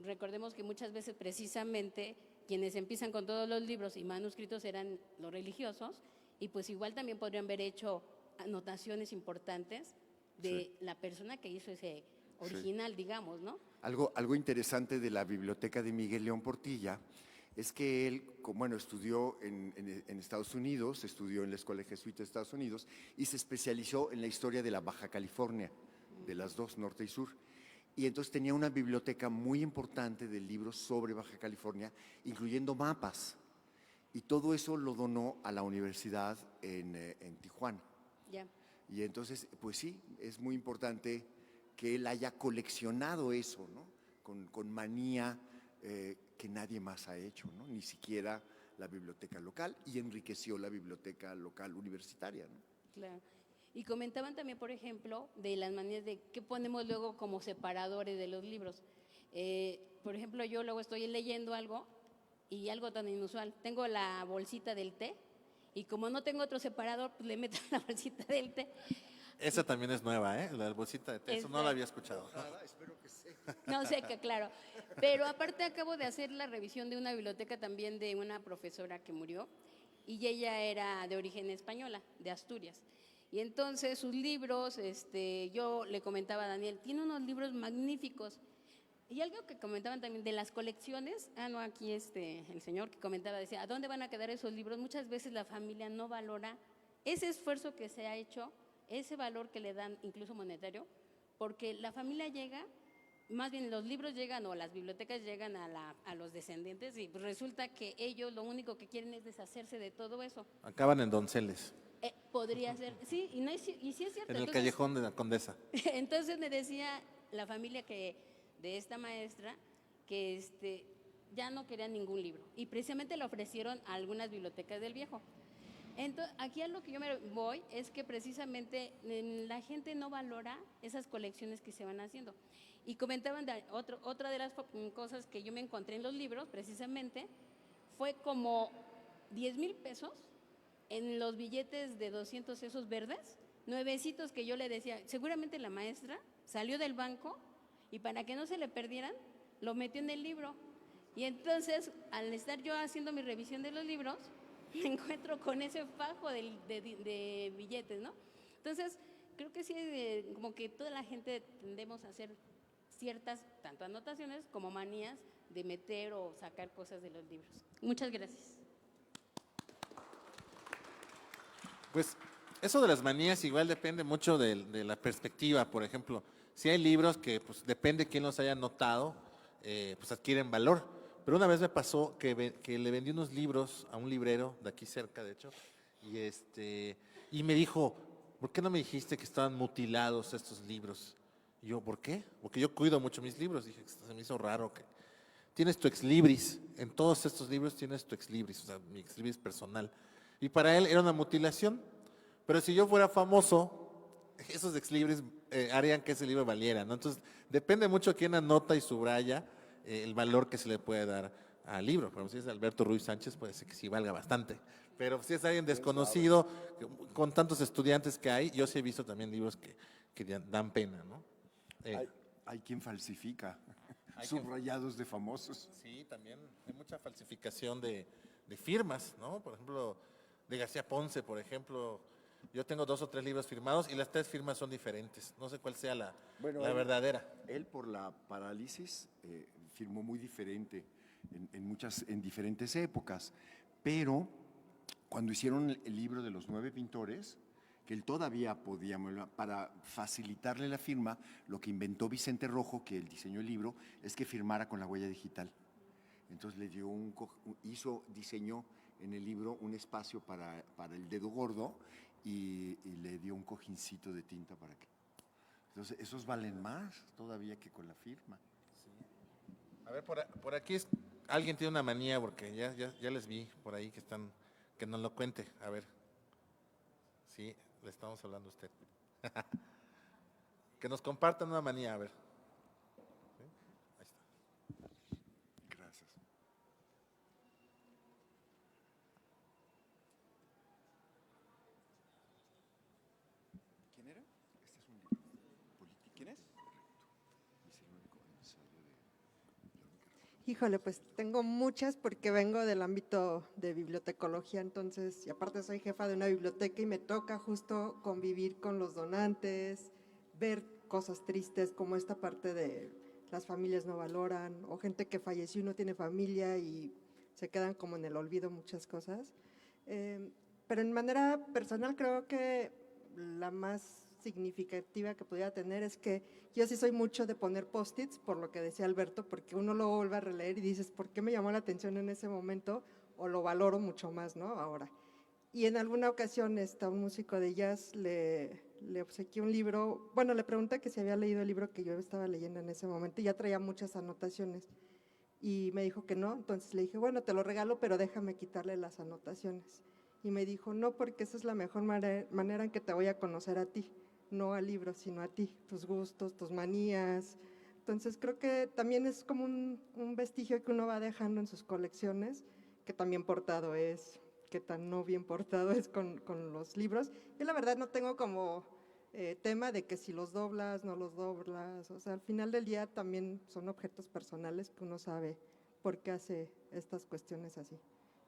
recordemos que muchas veces precisamente quienes empiezan con todos los libros y manuscritos eran los religiosos, y pues igual también podrían haber hecho anotaciones importantes de la persona que hizo ese original, digamos, ¿no? Algo interesante de la biblioteca de Miguel León Portilla es que él, bueno, estudió en Estados Unidos, estudió en la Escuela Jesuita de Estados Unidos y se especializó en la historia de la Baja California, de las dos, norte y sur. Y entonces tenía una biblioteca muy importante de libros sobre Baja California, incluyendo mapas. Y todo eso lo donó a la universidad en Tijuana. Ya. Y entonces, pues sí, es muy importante que él haya coleccionado eso, ¿no? Con manía que nadie más ha hecho, ¿no? Ni siquiera la biblioteca local, y enriqueció la biblioteca local universitaria, ¿no? Claro. Y comentaban también, por ejemplo, de las manías de qué ponemos luego como separadores de los libros. Por ejemplo, yo luego estoy leyendo algo y algo tan inusual. Tengo la bolsita del té y como no tengo otro separador, pues le meto la bolsita del té. Esa también es nueva, ¿eh? La bolsita de té, eso no la había escuchado. No sé, que claro. Pero aparte acabo de hacer la revisión de una biblioteca también de una profesora que murió y ella era de origen española, de Asturias. Y entonces sus libros, yo le comentaba a Daniel, tiene unos libros magníficos. Y algo que comentaban también de las colecciones, aquí el señor que comentaba, decía, ¿a dónde van a quedar esos libros? Muchas veces la familia no valora ese esfuerzo que se ha hecho, ese valor que le dan, incluso monetario, porque la familia llega, más bien los libros llegan o las bibliotecas llegan a los descendientes y pues resulta que ellos lo único que quieren es deshacerse de todo eso. Acaban en Donceles, Podría ser, sí, y sí es cierto. en el Entonces, callejón de la Condesa. entonces me decía la familia de esta maestra que ya no querían ningún libro y precisamente le ofrecieron a algunas bibliotecas del Viejo. Entonces, aquí a lo que yo me voy es que precisamente la gente no valora esas colecciones que se van haciendo. Y comentaban otra de las cosas que yo me encontré en los libros, precisamente, fue como 10,000 pesos en los billetes de 200 esos verdes, nuevecitos, que yo le decía, seguramente la maestra salió del banco y para que no se le perdieran, lo metió en el libro. Y entonces, al estar yo haciendo mi revisión de los libros, me encuentro con ese fajo de billetes, ¿no? Entonces, creo que sí, como que toda la gente tendemos a hacer ciertas, tanto anotaciones como manías de meter o sacar cosas de los libros. Muchas gracias. Pues eso de las manías igual depende mucho de la perspectiva. Por ejemplo, Sí hay libros que, pues depende de quién los haya notado, pues adquieren valor. Pero una vez me pasó que le vendí unos libros a un librero de aquí cerca, de hecho, y me dijo, ¿por qué no me dijiste que estaban mutilados estos libros? Y yo, ¿por qué? Porque yo cuido mucho mis libros. Dije, se me hizo raro que tienes tu ex libris, en todos estos libros tienes tu ex libris, o sea, mi ex libris personal. Y para él era una mutilación, pero si yo fuera famoso, esos ex libris harían que ese libro valiera, ¿no? Entonces, depende mucho quién anota y subraya el valor que se le puede dar al libro. Por ejemplo, si es Alberto Ruiz Sánchez, puede ser que sí valga bastante. Pero si es alguien desconocido, con tantos estudiantes que hay, yo sí he visto también libros que dan pena, ¿no? Hay quien falsifica subrayados de famosos. Sí, también hay mucha falsificación de firmas, ¿no? Por ejemplo, de García Ponce, por ejemplo, yo tengo 2 o 3 libros firmados y las 3 firmas son diferentes. No sé cuál sea la verdadera. Él por la parálisis firmó muy diferente en diferentes épocas, pero cuando hicieron el libro de los 9 pintores, que él todavía podía, para facilitarle la firma, lo que inventó Vicente Rojo, que él diseñó el libro, es que firmara con la huella digital. Entonces le dio diseñó en el libro un espacio para el dedo gordo y le dio un cojincito de tinta para que. Entonces esos valen más todavía que con la firma. Sí. A ver, por aquí alguien tiene una manía, porque ya les vi por ahí que nos lo cuente. A ver. Sí, le estamos hablando a usted. Que nos compartan una manía, a ver. ¿Sí? Ahí está. Gracias. ¿Quién era? Este es un libro político. ¿Quién es? Correcto. Es el único ensayo de Verónica. Híjole, pues tengo muchas porque vengo del ámbito de bibliotecología, entonces, y aparte soy jefa de una biblioteca y me toca justo convivir con los donantes, ver cosas tristes como esta parte de las familias no valoran, o gente que falleció y no tiene familia y se quedan como en el olvido muchas cosas. Pero en manera personal creo que la más significativa que pudiera tener es que yo sí soy mucho de poner post-its, por lo que decía Alberto, porque uno lo vuelve a releer y dices, ¿por qué me llamó la atención en ese momento? O lo valoro mucho más, ¿no? Ahora. Y en alguna ocasión un músico de jazz le obsequié un libro, bueno, le pregunté que si había leído el libro que yo estaba leyendo en ese momento y ya traía muchas anotaciones. Y me dijo que no, entonces le dije, bueno, te lo regalo, pero déjame quitarle las anotaciones. Y me dijo, no, porque esa es la mejor manera en que te voy a conocer a ti, no al libro, sino a ti, tus gustos, tus manías. Entonces creo que también es como un vestigio que uno va dejando en sus colecciones, que tan bien portado es, que tan no bien portado es con los libros. Yo la verdad no tengo como tema de que si los doblas, no los doblas, o sea, al final del día también son objetos personales que uno sabe por qué hace estas cuestiones así.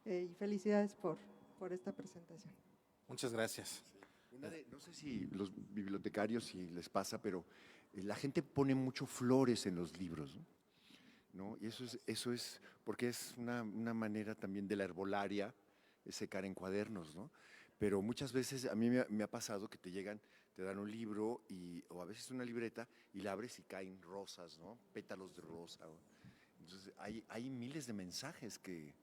Y felicidades por esta presentación. Muchas gracias. No sé si los bibliotecarios si les pasa, pero la gente pone mucho flores en los libros, ¿no? Y eso es porque es una manera también de la herbolaria secar en cuadernos, ¿no? Pero muchas veces a mí me ha pasado que te dan un libro o a veces una libreta y la abres y caen rosas, ¿no? Pétalos de rosa. Entonces hay miles de mensajes que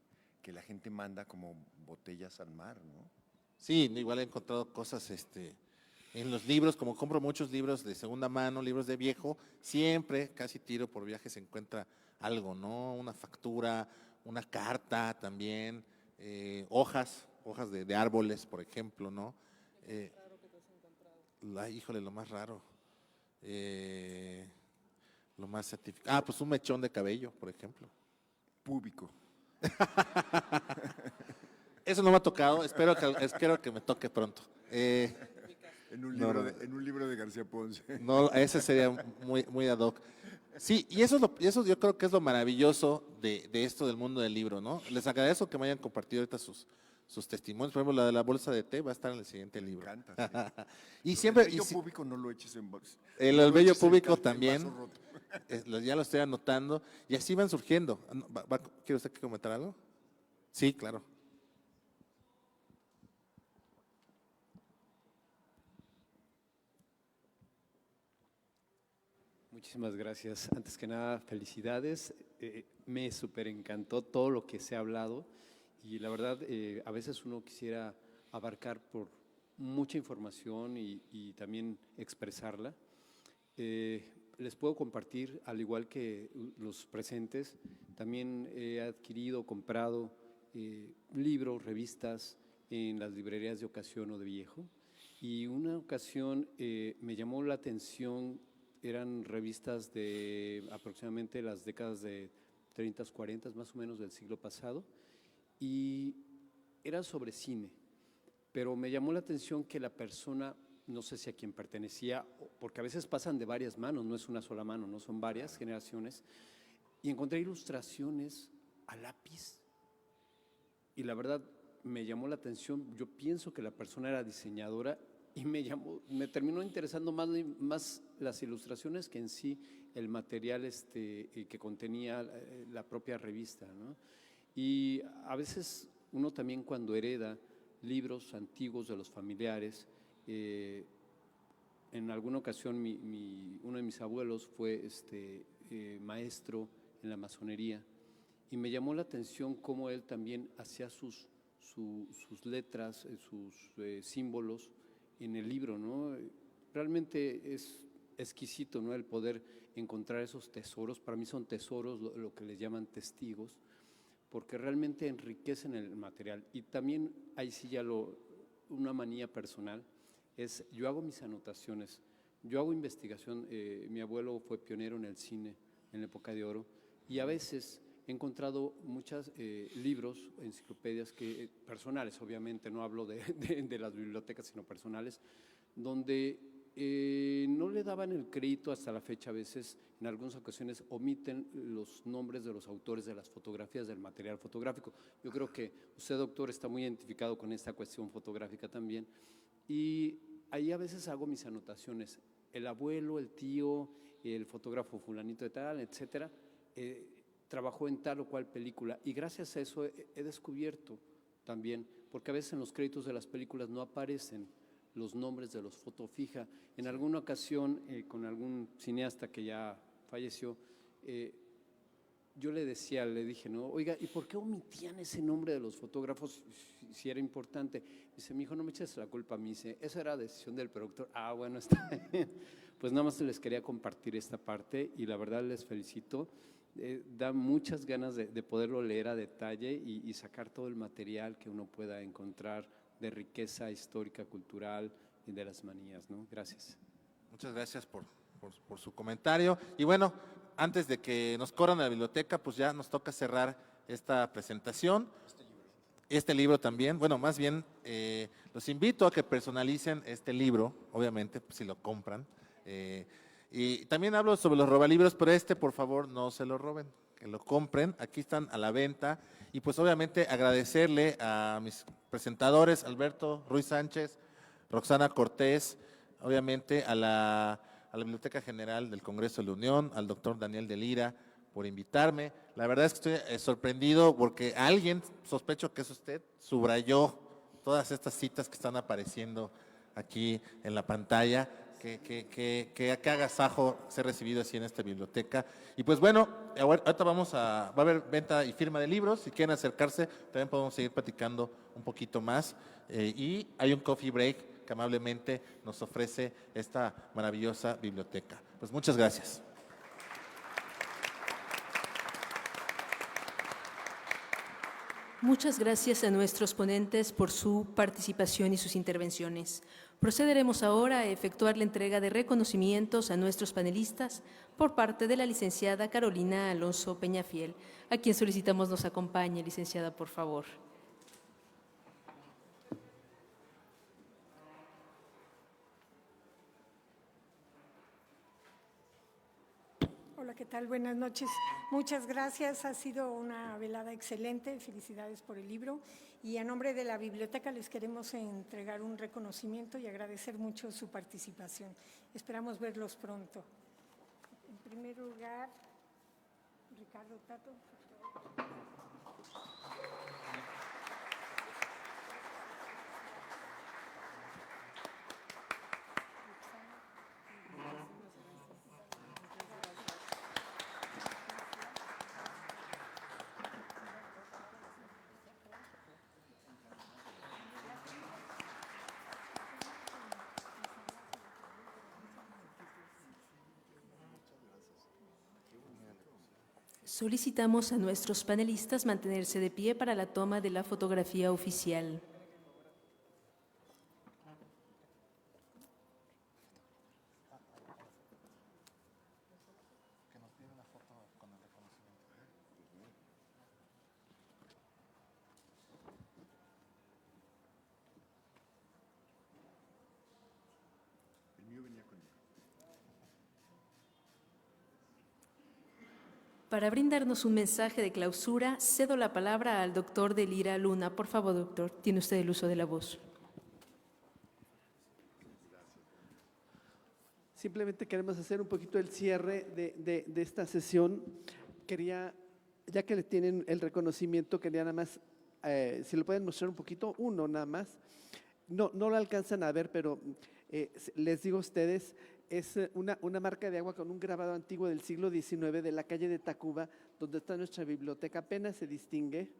la gente manda como botellas al mar, ¿no? Sí, igual he encontrado cosas en los libros, como compro muchos libros de segunda mano, libros de viejo, siempre, casi tiro por viaje, se encuentra algo, ¿no? Una factura, una carta también, hojas de árboles, por ejemplo, ¿no? Híjole, lo más raro. Lo más certificado. Pues un mechón de cabello, por ejemplo. Público. Eso no me ha tocado, espero que me toque pronto. En un libro de García Ponce. No, ese sería muy ad hoc. Sí, y eso yo creo que es lo maravilloso de esto del mundo del libro, ¿no? Les agradezco que me hayan compartido ahorita sus testimonios. Por ejemplo, la de la bolsa de té va a estar en el siguiente libro. Me encanta, sí. Y siempre. El bello público no lo eches en bolsa. El bello público también. Ya lo estoy anotando. Y así van surgiendo. ¿Quiere usted comentar algo? Sí, claro. Muchísimas gracias. Antes que nada, felicidades. Me súper encantó todo lo que se ha hablado y la verdad, a veces uno quisiera abarcar por mucha información y también expresarla. Les puedo compartir, al igual que los presentes, también he adquirido, comprado libros, revistas en las librerías de ocasión o de viejo. Y una ocasión me llamó la atención, eran revistas de aproximadamente las décadas de 30, 40, más o menos del siglo pasado, y era sobre cine, pero me llamó la atención que la persona, no sé si a quién pertenecía, porque a veces pasan de varias manos, no es una sola mano, no son varias generaciones, y encontré ilustraciones a lápiz, y la verdad me llamó la atención. Yo pienso que la persona era diseñadora y me terminó interesando más las ilustraciones que en sí el material que contenía la propia revista, ¿no? Y a veces uno también, cuando hereda libros antiguos de los familiares, en alguna ocasión uno de mis abuelos fue maestro en la masonería y me llamó la atención cómo él también hacía sus letras, sus símbolos en el libro, ¿no? Realmente es exquisito, ¿no?, el poder encontrar esos tesoros. Para mí son tesoros lo que les llaman testigos, porque realmente enriquecen el material. Y también ahí sí ya una manía personal es, yo hago mis anotaciones, yo hago investigación. Mi abuelo fue pionero en el cine en la época de oro y a veces he encontrado muchos libros, enciclopedias personales, obviamente, no hablo de las bibliotecas, sino personales, donde no le daban el crédito hasta la fecha. A veces, en algunas ocasiones, omiten los nombres de los autores de las fotografías, del material fotográfico. Yo creo que usted, doctor, está muy identificado con esta cuestión fotográfica también. Y ahí a veces hago mis anotaciones. El abuelo, el tío, el fotógrafo fulanito de tal, etcétera, trabajó en tal o cual película, y gracias a eso he descubierto también, porque a veces en los créditos de las películas no aparecen los nombres de los fotofija. En alguna ocasión, con algún cineasta que ya falleció, yo le dije, ¿no?, oiga, ¿y por qué omitían ese nombre de los fotógrafos si era importante? Dice, mi hijo, no me eches la culpa a mí. Dice, esa era decisión del productor. Ah, bueno, está bien. Pues nada más les quería compartir esta parte y la verdad les felicito. Da muchas ganas de poderlo leer a detalle y sacar todo el material que uno pueda encontrar de riqueza histórica, cultural y de las manías, ¿no? Gracias. Muchas gracias por su comentario. Y bueno, antes de que nos corran a la biblioteca, pues ya nos toca cerrar esta presentación. Este libro también, bueno, más bien los invito a que personalicen este libro, obviamente, pues, si lo compran. Y también hablo sobre los robalibros, pero por favor, no se lo roben, que lo compren. Aquí están a la venta. Y pues obviamente agradecerle a mis presentadores, Alberto Ruiz Sánchez, Roxana Cortés, obviamente a la Biblioteca General del Congreso de la Unión, al doctor Daniel de Lira, por invitarme. La verdad es que estoy sorprendido porque alguien, sospecho que es usted, subrayó todas estas citas que están apareciendo aquí en la pantalla. Que agasajo ser recibido así en esta biblioteca. Y pues bueno, ahorita va a haber venta y firma de libros. Si quieren acercarse, también podemos seguir platicando un poquito más. Y hay un coffee break que amablemente nos ofrece esta maravillosa biblioteca. Pues muchas gracias. Muchas gracias a nuestros ponentes por su participación y sus intervenciones. Procederemos ahora a efectuar la entrega de reconocimientos a nuestros panelistas por parte de la licenciada Carolina Alonso Peñafiel, a quien solicitamos nos acompañe. Licenciada, por favor. Hola, ¿qué tal? Buenas noches. Muchas gracias. Ha sido una velada excelente. Felicidades por el libro. Y a nombre de la biblioteca les queremos entregar un reconocimiento y agradecer mucho su participación. Esperamos verlos pronto. En primer lugar, Ricardo Tato. Solicitamos a nuestros panelistas mantenerse de pie para la toma de la fotografía oficial. Para brindarnos un mensaje de clausura, cedo la palabra al doctor de Lira Luna. Por favor, doctor, tiene usted el uso de la voz. Simplemente queremos hacer un poquito el cierre de esta sesión. Quería, ya que le tienen el reconocimiento, quería nada más, si lo pueden mostrar un poquito, uno nada más. No lo alcanzan a ver, pero les digo a ustedes, es una marca de agua con un grabado antiguo del siglo XIX de la calle de Tacuba, donde está nuestra biblioteca, apenas se distingue.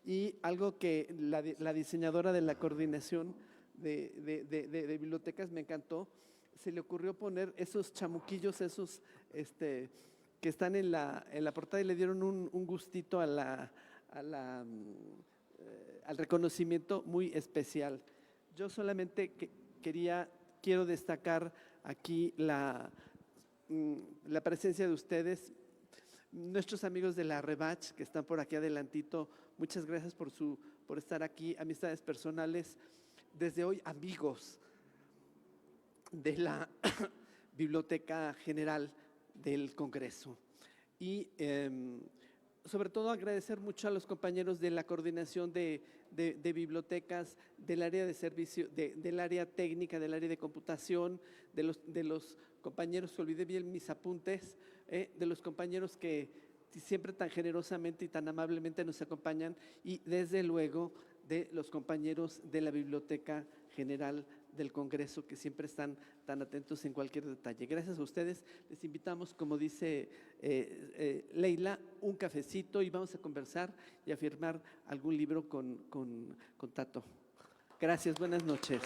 Y algo que la diseñadora de la coordinación de bibliotecas me encantó, se le ocurrió poner esos chamuquillos, esos que están en la portada, y le dieron un gustito al reconocimiento muy especial. Yo solamente quiero destacar aquí la presencia de ustedes, nuestros amigos de la Rebach, que están por aquí adelantito. Muchas gracias por estar aquí, amistades personales, desde hoy amigos de la Biblioteca General del Congreso. Y sobre todo agradecer mucho a los compañeros de la coordinación de bibliotecas, del área de servicio, del área técnica, del área de computación, de los compañeros, que olvidé bien mis apuntes, de los compañeros que siempre tan generosamente y tan amablemente nos acompañan, y desde luego de los compañeros de la Biblioteca General del Congreso, que siempre están tan atentos en cualquier detalle. Gracias a ustedes. Les invitamos, como dice Leila, un cafecito, y vamos a conversar y a firmar algún libro con Tato. Gracias, buenas noches.